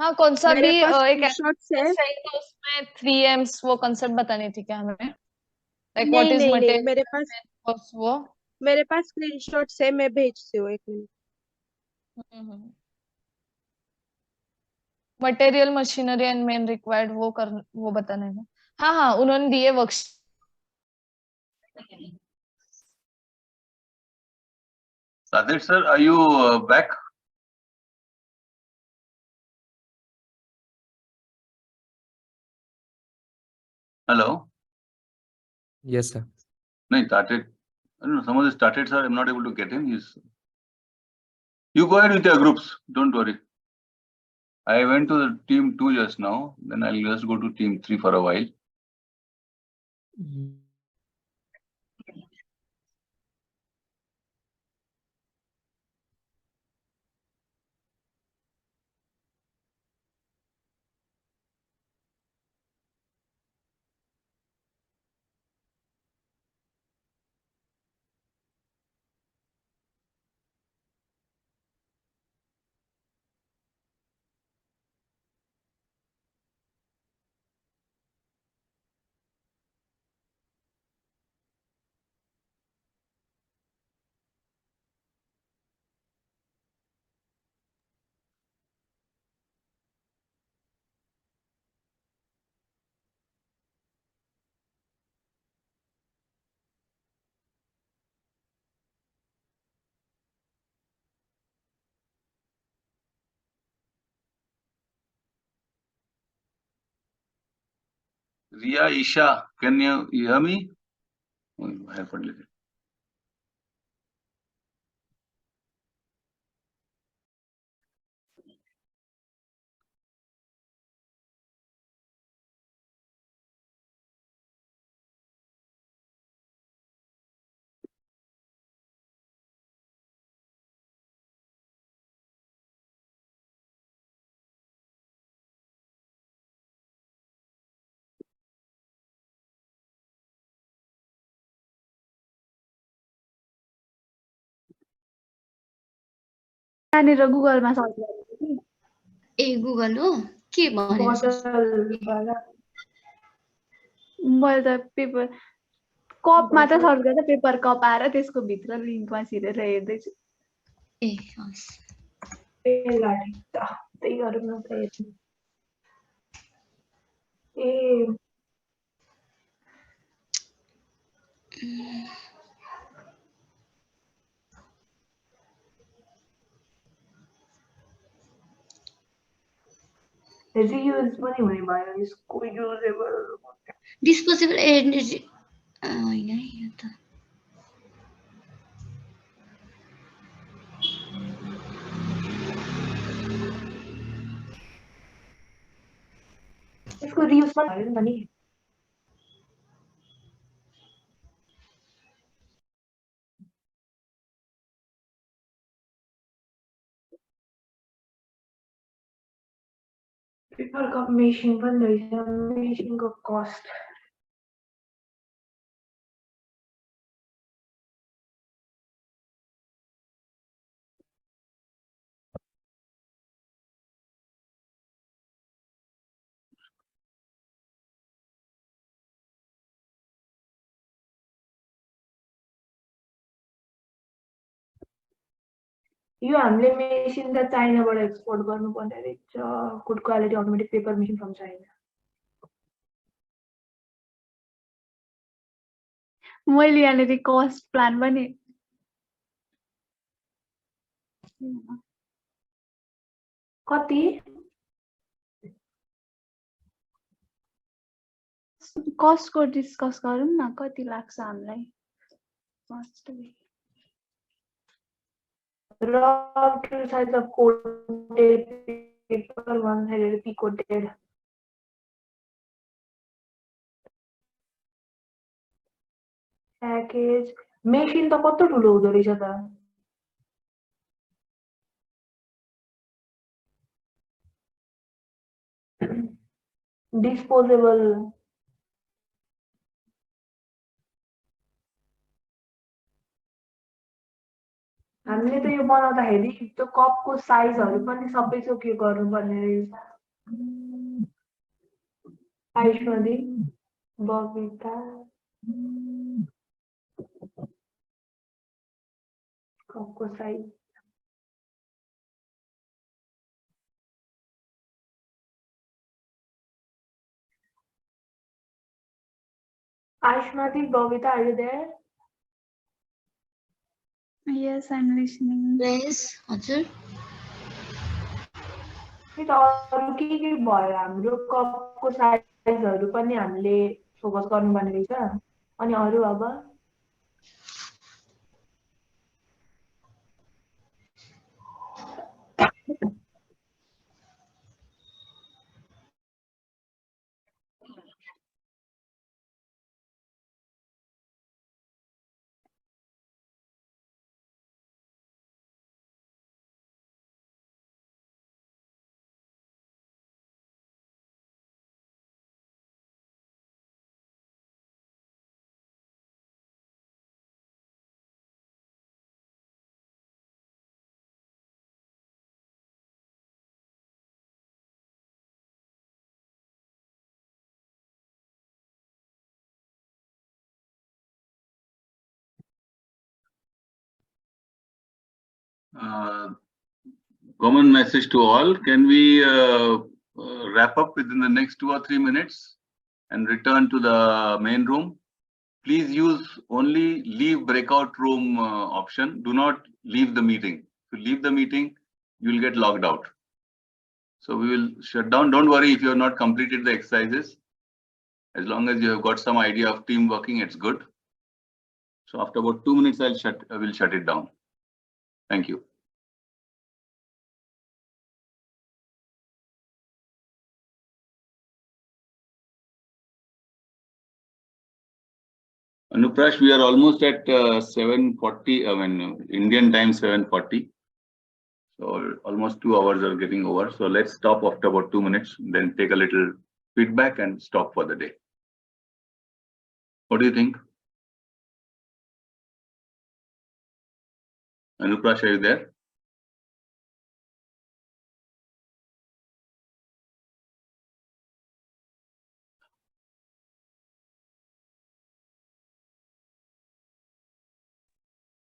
हाँ, कौन सा भी मेरे पास एक स्क्रीनशॉट्स है। चाहिए तो उसमें 3Ms वो कंसेप्ट बतानी थी क्या हमें? लाइक व्हाट नहीं इज नहीं नहीं, मटेरियल, वो मेरे पास स्क्रीनशॉट्स है, मैं भेजती हूँ, एक minute. Material, machinery and main required वो बताना है ना। हाँ हाँ, उन्होंने दिए work. Sadir sir, are you back? Hello? Yes, sir. No, started. I don't know, someone started, sir. I'm not able to get him. You go ahead with your groups. Don't worry. I went to the team 2 just now. Then I'll just go to team 3 for a while. Ria, Isha, can you hear me? Oh, I have forgotten it. त्यहाँनिर गुगलमा search गरेको कि ए Google हो के भनेर search बोतलबाट मैले त paper कपमा त सर्च गर्दा पेपर कप आएर त्यसको भित्र लिङ्कमा छिरेर हेर्दैछु। ए हस्, त्यही गरौँ न त हेर्नु। ए रियुज पनि हुने भयो, यसको युजेबल डिस्पोजेबल एनर्जी होइन है यो त। यसको रियुज पनि भयो नि त नि। पेपर कप मेसिन पनि रहेछ, मेसिनको कस्ट यो हामीले मेसिन त चाइनाबाट एक्सपोर्ट गर्नुपर्ने रहेछ good quality automatic paper machine from China मैले यहाँनिर कस्ट प्लान पनि कति कस्टको डिस्कस गरौँ न कति लाग्छ हामीलाई raw true size of coated paper 100 p coated package machine त कस्तो ठुलो हुँदो रहेछ त disposable हामीले त यो बनाउँदाखेरि त्यो कपको साइजहरु पनि सबै सो के गर्नुपर्ने रहेछ आयुष्मती बबिता कपको size Aishmati, Bobita, are you there? Yes, I'm listening. Yes, हजुर It अरु के भयो हाम्रो कपको साइजहरु पनि हामीले फोकस गर्नुपर्ने रहेछ अनि अरु अब Common message to all. Can we wrap up within the next 2 or 3 minutes and return to the main room? Please use only leave breakout room option. Do not leave the meeting. If you leave the meeting, you will get logged out. So we will shut down. Don't worry if you have not completed the exercises. As long as you have got some idea of team working, it's good. So after about 2 minutes, I will shut it down. Thank you. Anuprash, we are almost at 7:40. I mean, Indian time 7:40. So almost 2 hours are getting over. So let's stop after about 2 minutes, then take a little feedback and stop for the day. What do you think? Anuprash, are you there?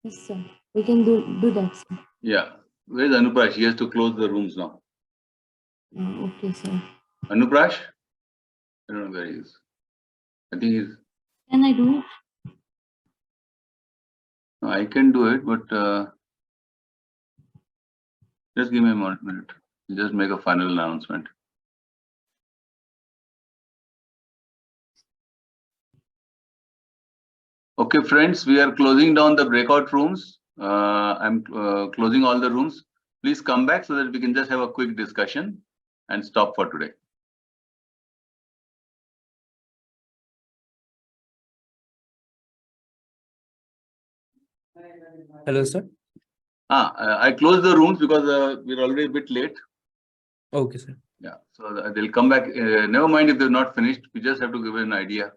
Yes, sir. We can do that, sir. Yeah. Where is Anuprash? He has to close the rooms now. Okay, sir. Anuprash? I don't know where he is. I think he's. Can I do it? No, I can do it, but just give me a minute. Just make a final announcement. Okay, friends, we are closing down the breakout rooms. I'm closing all the rooms. Please come back so that we can just have a quick discussion and stop for today. Hello, sir. I closed the rooms because we're already a bit late. Okay, sir. Yeah, so they'll come back. Never mind if they're not finished. We just have to give an idea.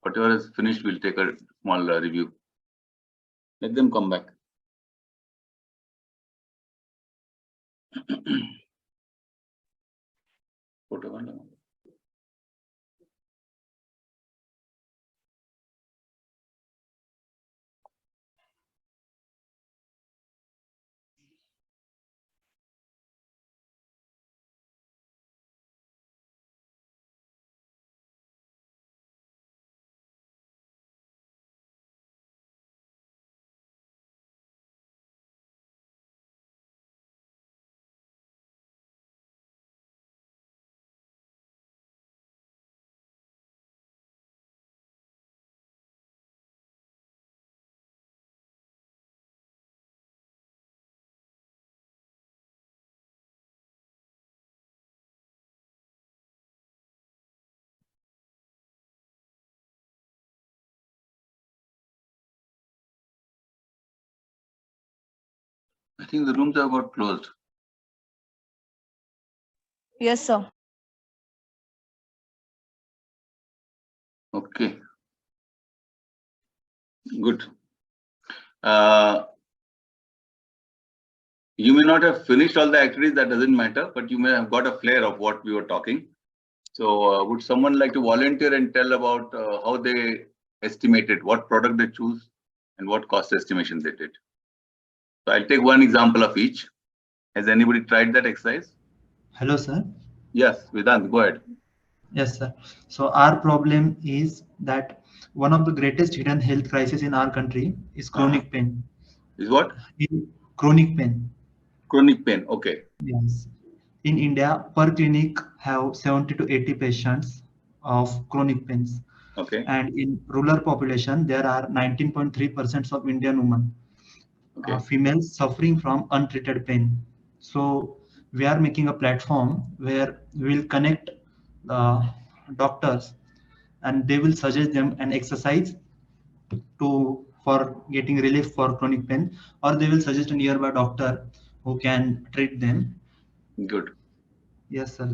Whatever is finished, we'll take a small review. Let them come back. I think the rooms have got closed. Yes, sir. Okay. Good. You may not have finished all the activities, that doesn't matter, but you may have got a flair of what we were talking. So would someone like to volunteer and tell about how they estimated, what product they choose and what cost estimation they did? So I'll take one example of each. Has anybody tried that exercise? Hello, sir. Yes, Vedant, go ahead. Yes, sir. So our problem is that one of the greatest hidden health crises in our country is chronic pain. Is what? Chronic pain. Chronic pain, okay. Yes. In India, per clinic have 70 to 80 patients of chronic pains. Okay. And in rural population, there are 19.3% of Indian women, females suffering from untreated pain. So we are making a platform where we will connect doctors and they will suggest them an exercise for getting relief for chronic pain, or they will suggest a nearby doctor who can treat them. Good. Yes, sir.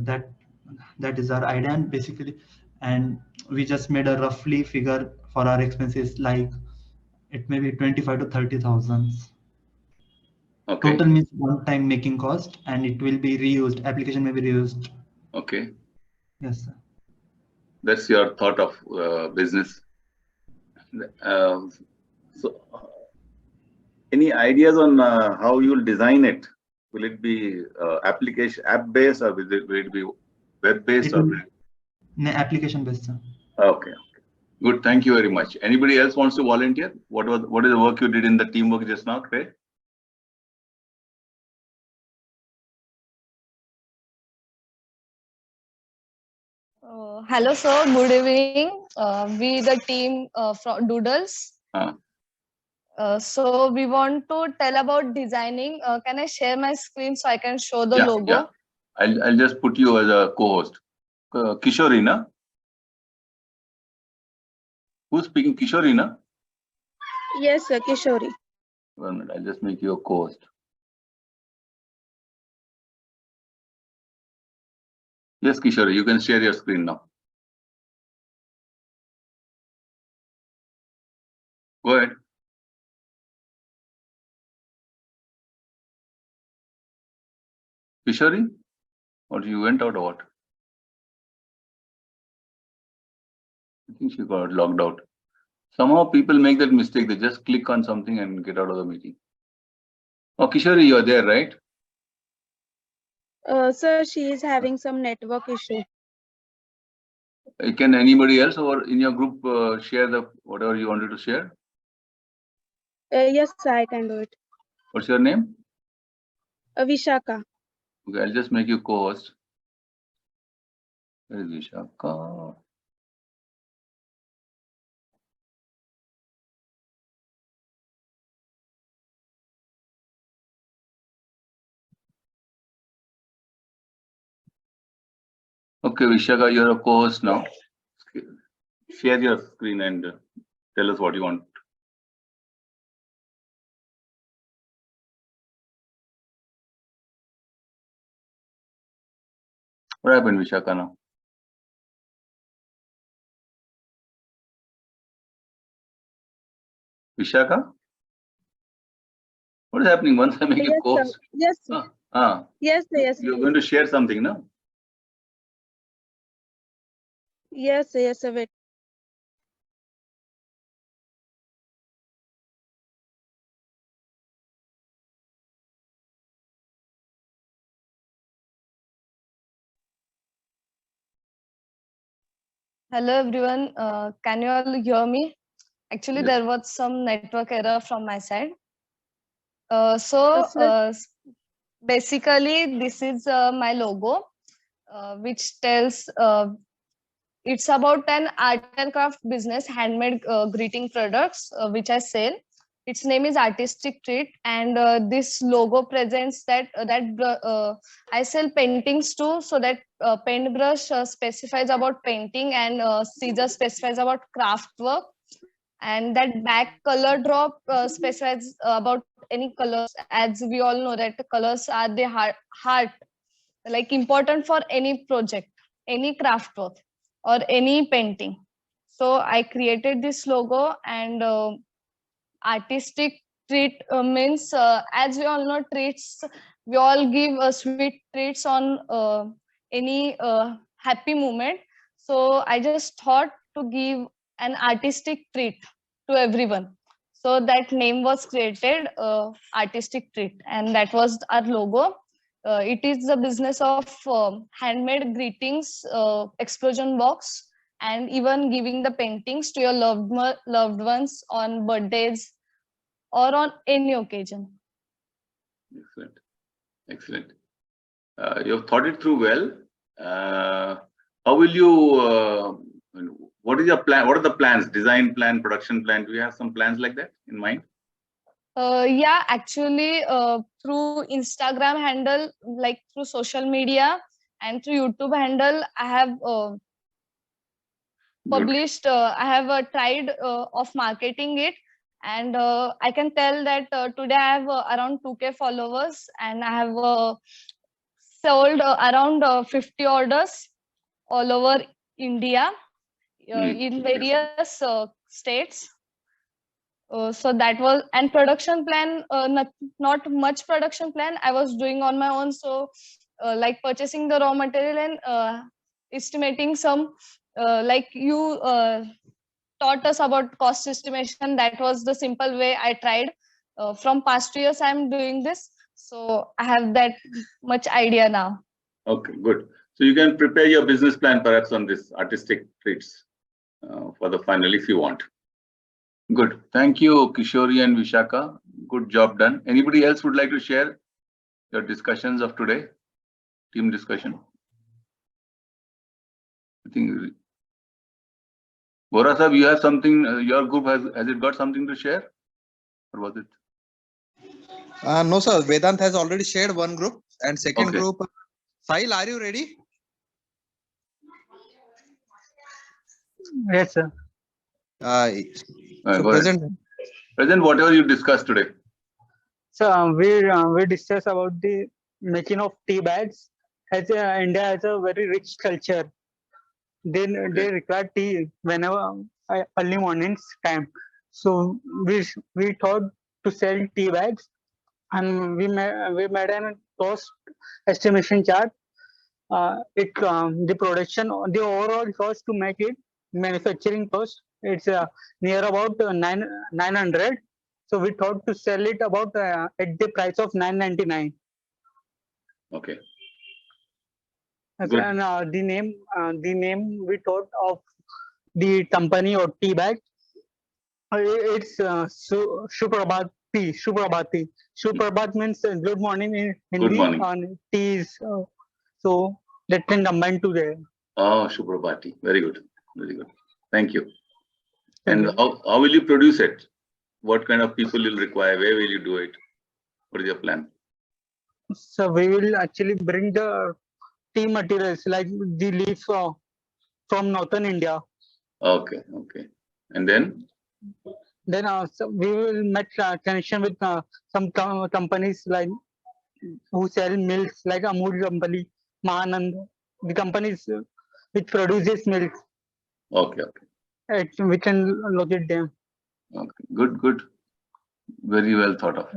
That is our idea, and basically, and we just made a roughly figure for our expenses, like it may be 25 to 30,000. Okay. Total means one-time making cost, and it will be reused. Application may be reused. Okay. Yes, sir. That's your thought of business. So, any ideas on how you'll design it? Will it be application app-based, or will it be web-based? Application based, sir. Okay. Good. Thank you very much. Anybody else wants to volunteer? What is the work you did in the teamwork just now, Craig? Hello, sir. Good evening. We the team from Doodles. So we want to tell about designing. Can I share my screen so I can show the logo? Yeah. I'll just put you as a co-host. Kishori, na? Who's speaking? Kishori, na? Yes, sir, Kishori. 1 minute. I'll just make you a co-host. Yes, Kishori, you can share your screen now. Go ahead. Kishori? Or you went out or what? I think she got logged out. Somehow people make that mistake. They just click on something and get out of the meeting. Oh, Kishori, you're there, right? Sir, she is having some network issue. Can anybody else or in your group share the whatever you wanted to share? Yes, sir, I can do it. What's your name? Vishaka. Okay, I'll just make you co-host. Where is Vishaka? Okay, Vishaka, you're a co-host now. Share your screen and tell us what you want. What happened, Vishaka, now? Vishaka? What is happening once I make Yes, you co-host? sir. Yes, sir. Yes, sir, yes, You're sir. going to share something, no? Yes, sir, yes, sir. Wait. Hello, everyone. Can you all hear me? Actually, Yes. there was some network error from my side. Basically, this is my logo, which tells it's about an art and craft business, handmade greeting products, which I sell. Its name is Artistic Treat, and this logo presents that I sell paintings too. So that paintbrush specifies about painting, and scissor specifies about craft work, and that back color drop specifies about any colors. As we all know that the colors are the heart, like important for any project, any craft work, or any painting. So I created this logo, and artistic treat means, as we all know, treats, we all give sweet treats on any happy moment. So I just thought to give an artistic treat to everyone. So that name was created, artistic treat, and that was our logo. It is the business of handmade greetings, explosion box, and even giving the paintings to your loved ones on birthdays or on any occasion. Excellent. Excellent. You have thought it through well. How will you, what is your plan? What are the plans? Design plan, production plan? Do you have some plans like that in mind? Yeah, actually, through Instagram handle, like through social media and through YouTube handle, I have published, I have tried of marketing it. And I can tell that today I have around 2K followers, and I have sold around 50 orders all over India in various states. So that was, and production plan, not much production plan I was doing on my own. So like purchasing the raw material and estimating some, like you taught us about cost estimation. That was the simple way I tried. From past 2 years I'm doing this, so I have that much idea now. Okay, good. So you can prepare your business plan perhaps on this artistic treats for the final if you want. Good. Thank you, Kishori and Vishaka. Good job done. Anybody else would like to share your discussions of today? Team discussion. I think Bora Sahab, you have something, your group has it got something to share? Or was it? No, sir. Vedant has already shared one group, and second Okay. group. Sahil, are you ready? Yes, sir. So present. Present, whatever you discussed today. So we discussed about the making of tea bags. As India has a very rich culture. They require tea whenever early mornings time. So we thought to sell tea bags, and we made a cost estimation chart. The production, the overall cost to make it, manufacturing cost, it's near about 900. So we thought to sell it about at the price of 999. Okay. And the name we thought of the company or tea bag. It's Suprabhat tea. Suprabhati. Suprabhat means good morning in Hindi. Good morning. And tea is so that can combine together. Oh, Suprabhati. Very good. Very good. Thank you. And how will you produce it? What kind of people you'll require? Where will you do it? What is your plan? So we will actually bring the tea materials like the leaves from northern India. Okay. Okay. And then? Then so we will make connection with some companies like who sell milks, like Amul company, Mahanand, the companies which produces milk. Okay. Okay. We can locate them. Okay. Good. Good. Very well thought of.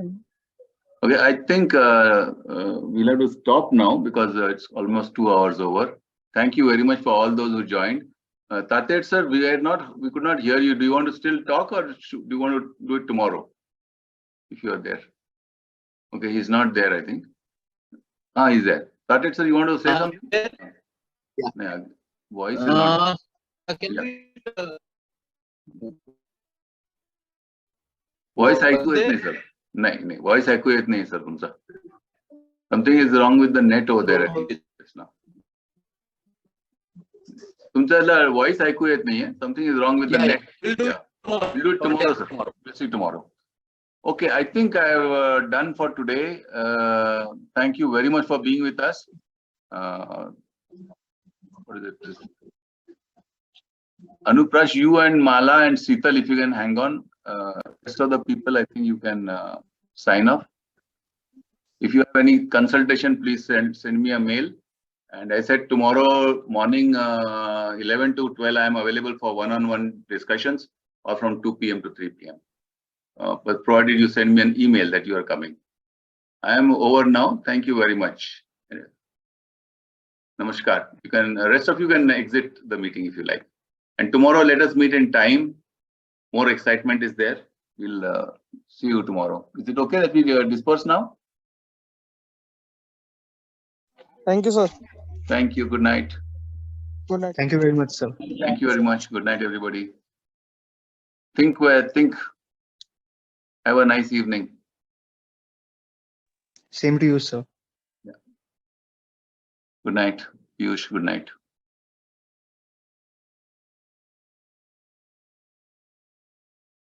Okay. I think we'll have to stop now because it's almost 2 hours over. Thank you very much for all those who joined. Tatet sir, we could not hear you. Do you want to still talk, or do you want to do it tomorrow? If you are there. Okay, he's not there, I think. He's there. Tatet sir, you want to say something? Yeah. Voice is not. Voice ऐकू येत नाही, sir. नाही. Voice ऐकू येत नाही, sir, तुमचा. Something is wrong with the net over there. Now. तुमचा voice ऐकू येत नाहीये. Something is wrong with the net. We'll do it tomorrow, sir. We'll see tomorrow. Okay, I think I've done for today. Thank you very much for being with us. What is it? Anuprash, you and Mala and Sital, if you can hang on. Rest of the people, I think you can sign off. If you have any consultation, please send me a mail. And I said tomorrow morning, 11 to 12, I am available for one-on-one discussions, or from 2 p.m. to 3 p.m. But provided you send me an email that you are coming. I am over now. Thank you very much. Namaskar. You can, rest of you can exit the meeting if you like. And tomorrow, let us meet in time. More excitement is there. We'll see you tomorrow. Is it okay that we disperse now? Thank you, sir. Thank you. Good night. Good night. Thank you very much, sir. Thank you very much. Good night, everybody. Think. Have a nice evening. Same to you, sir. Yeah. Good night, Piyush. Good night.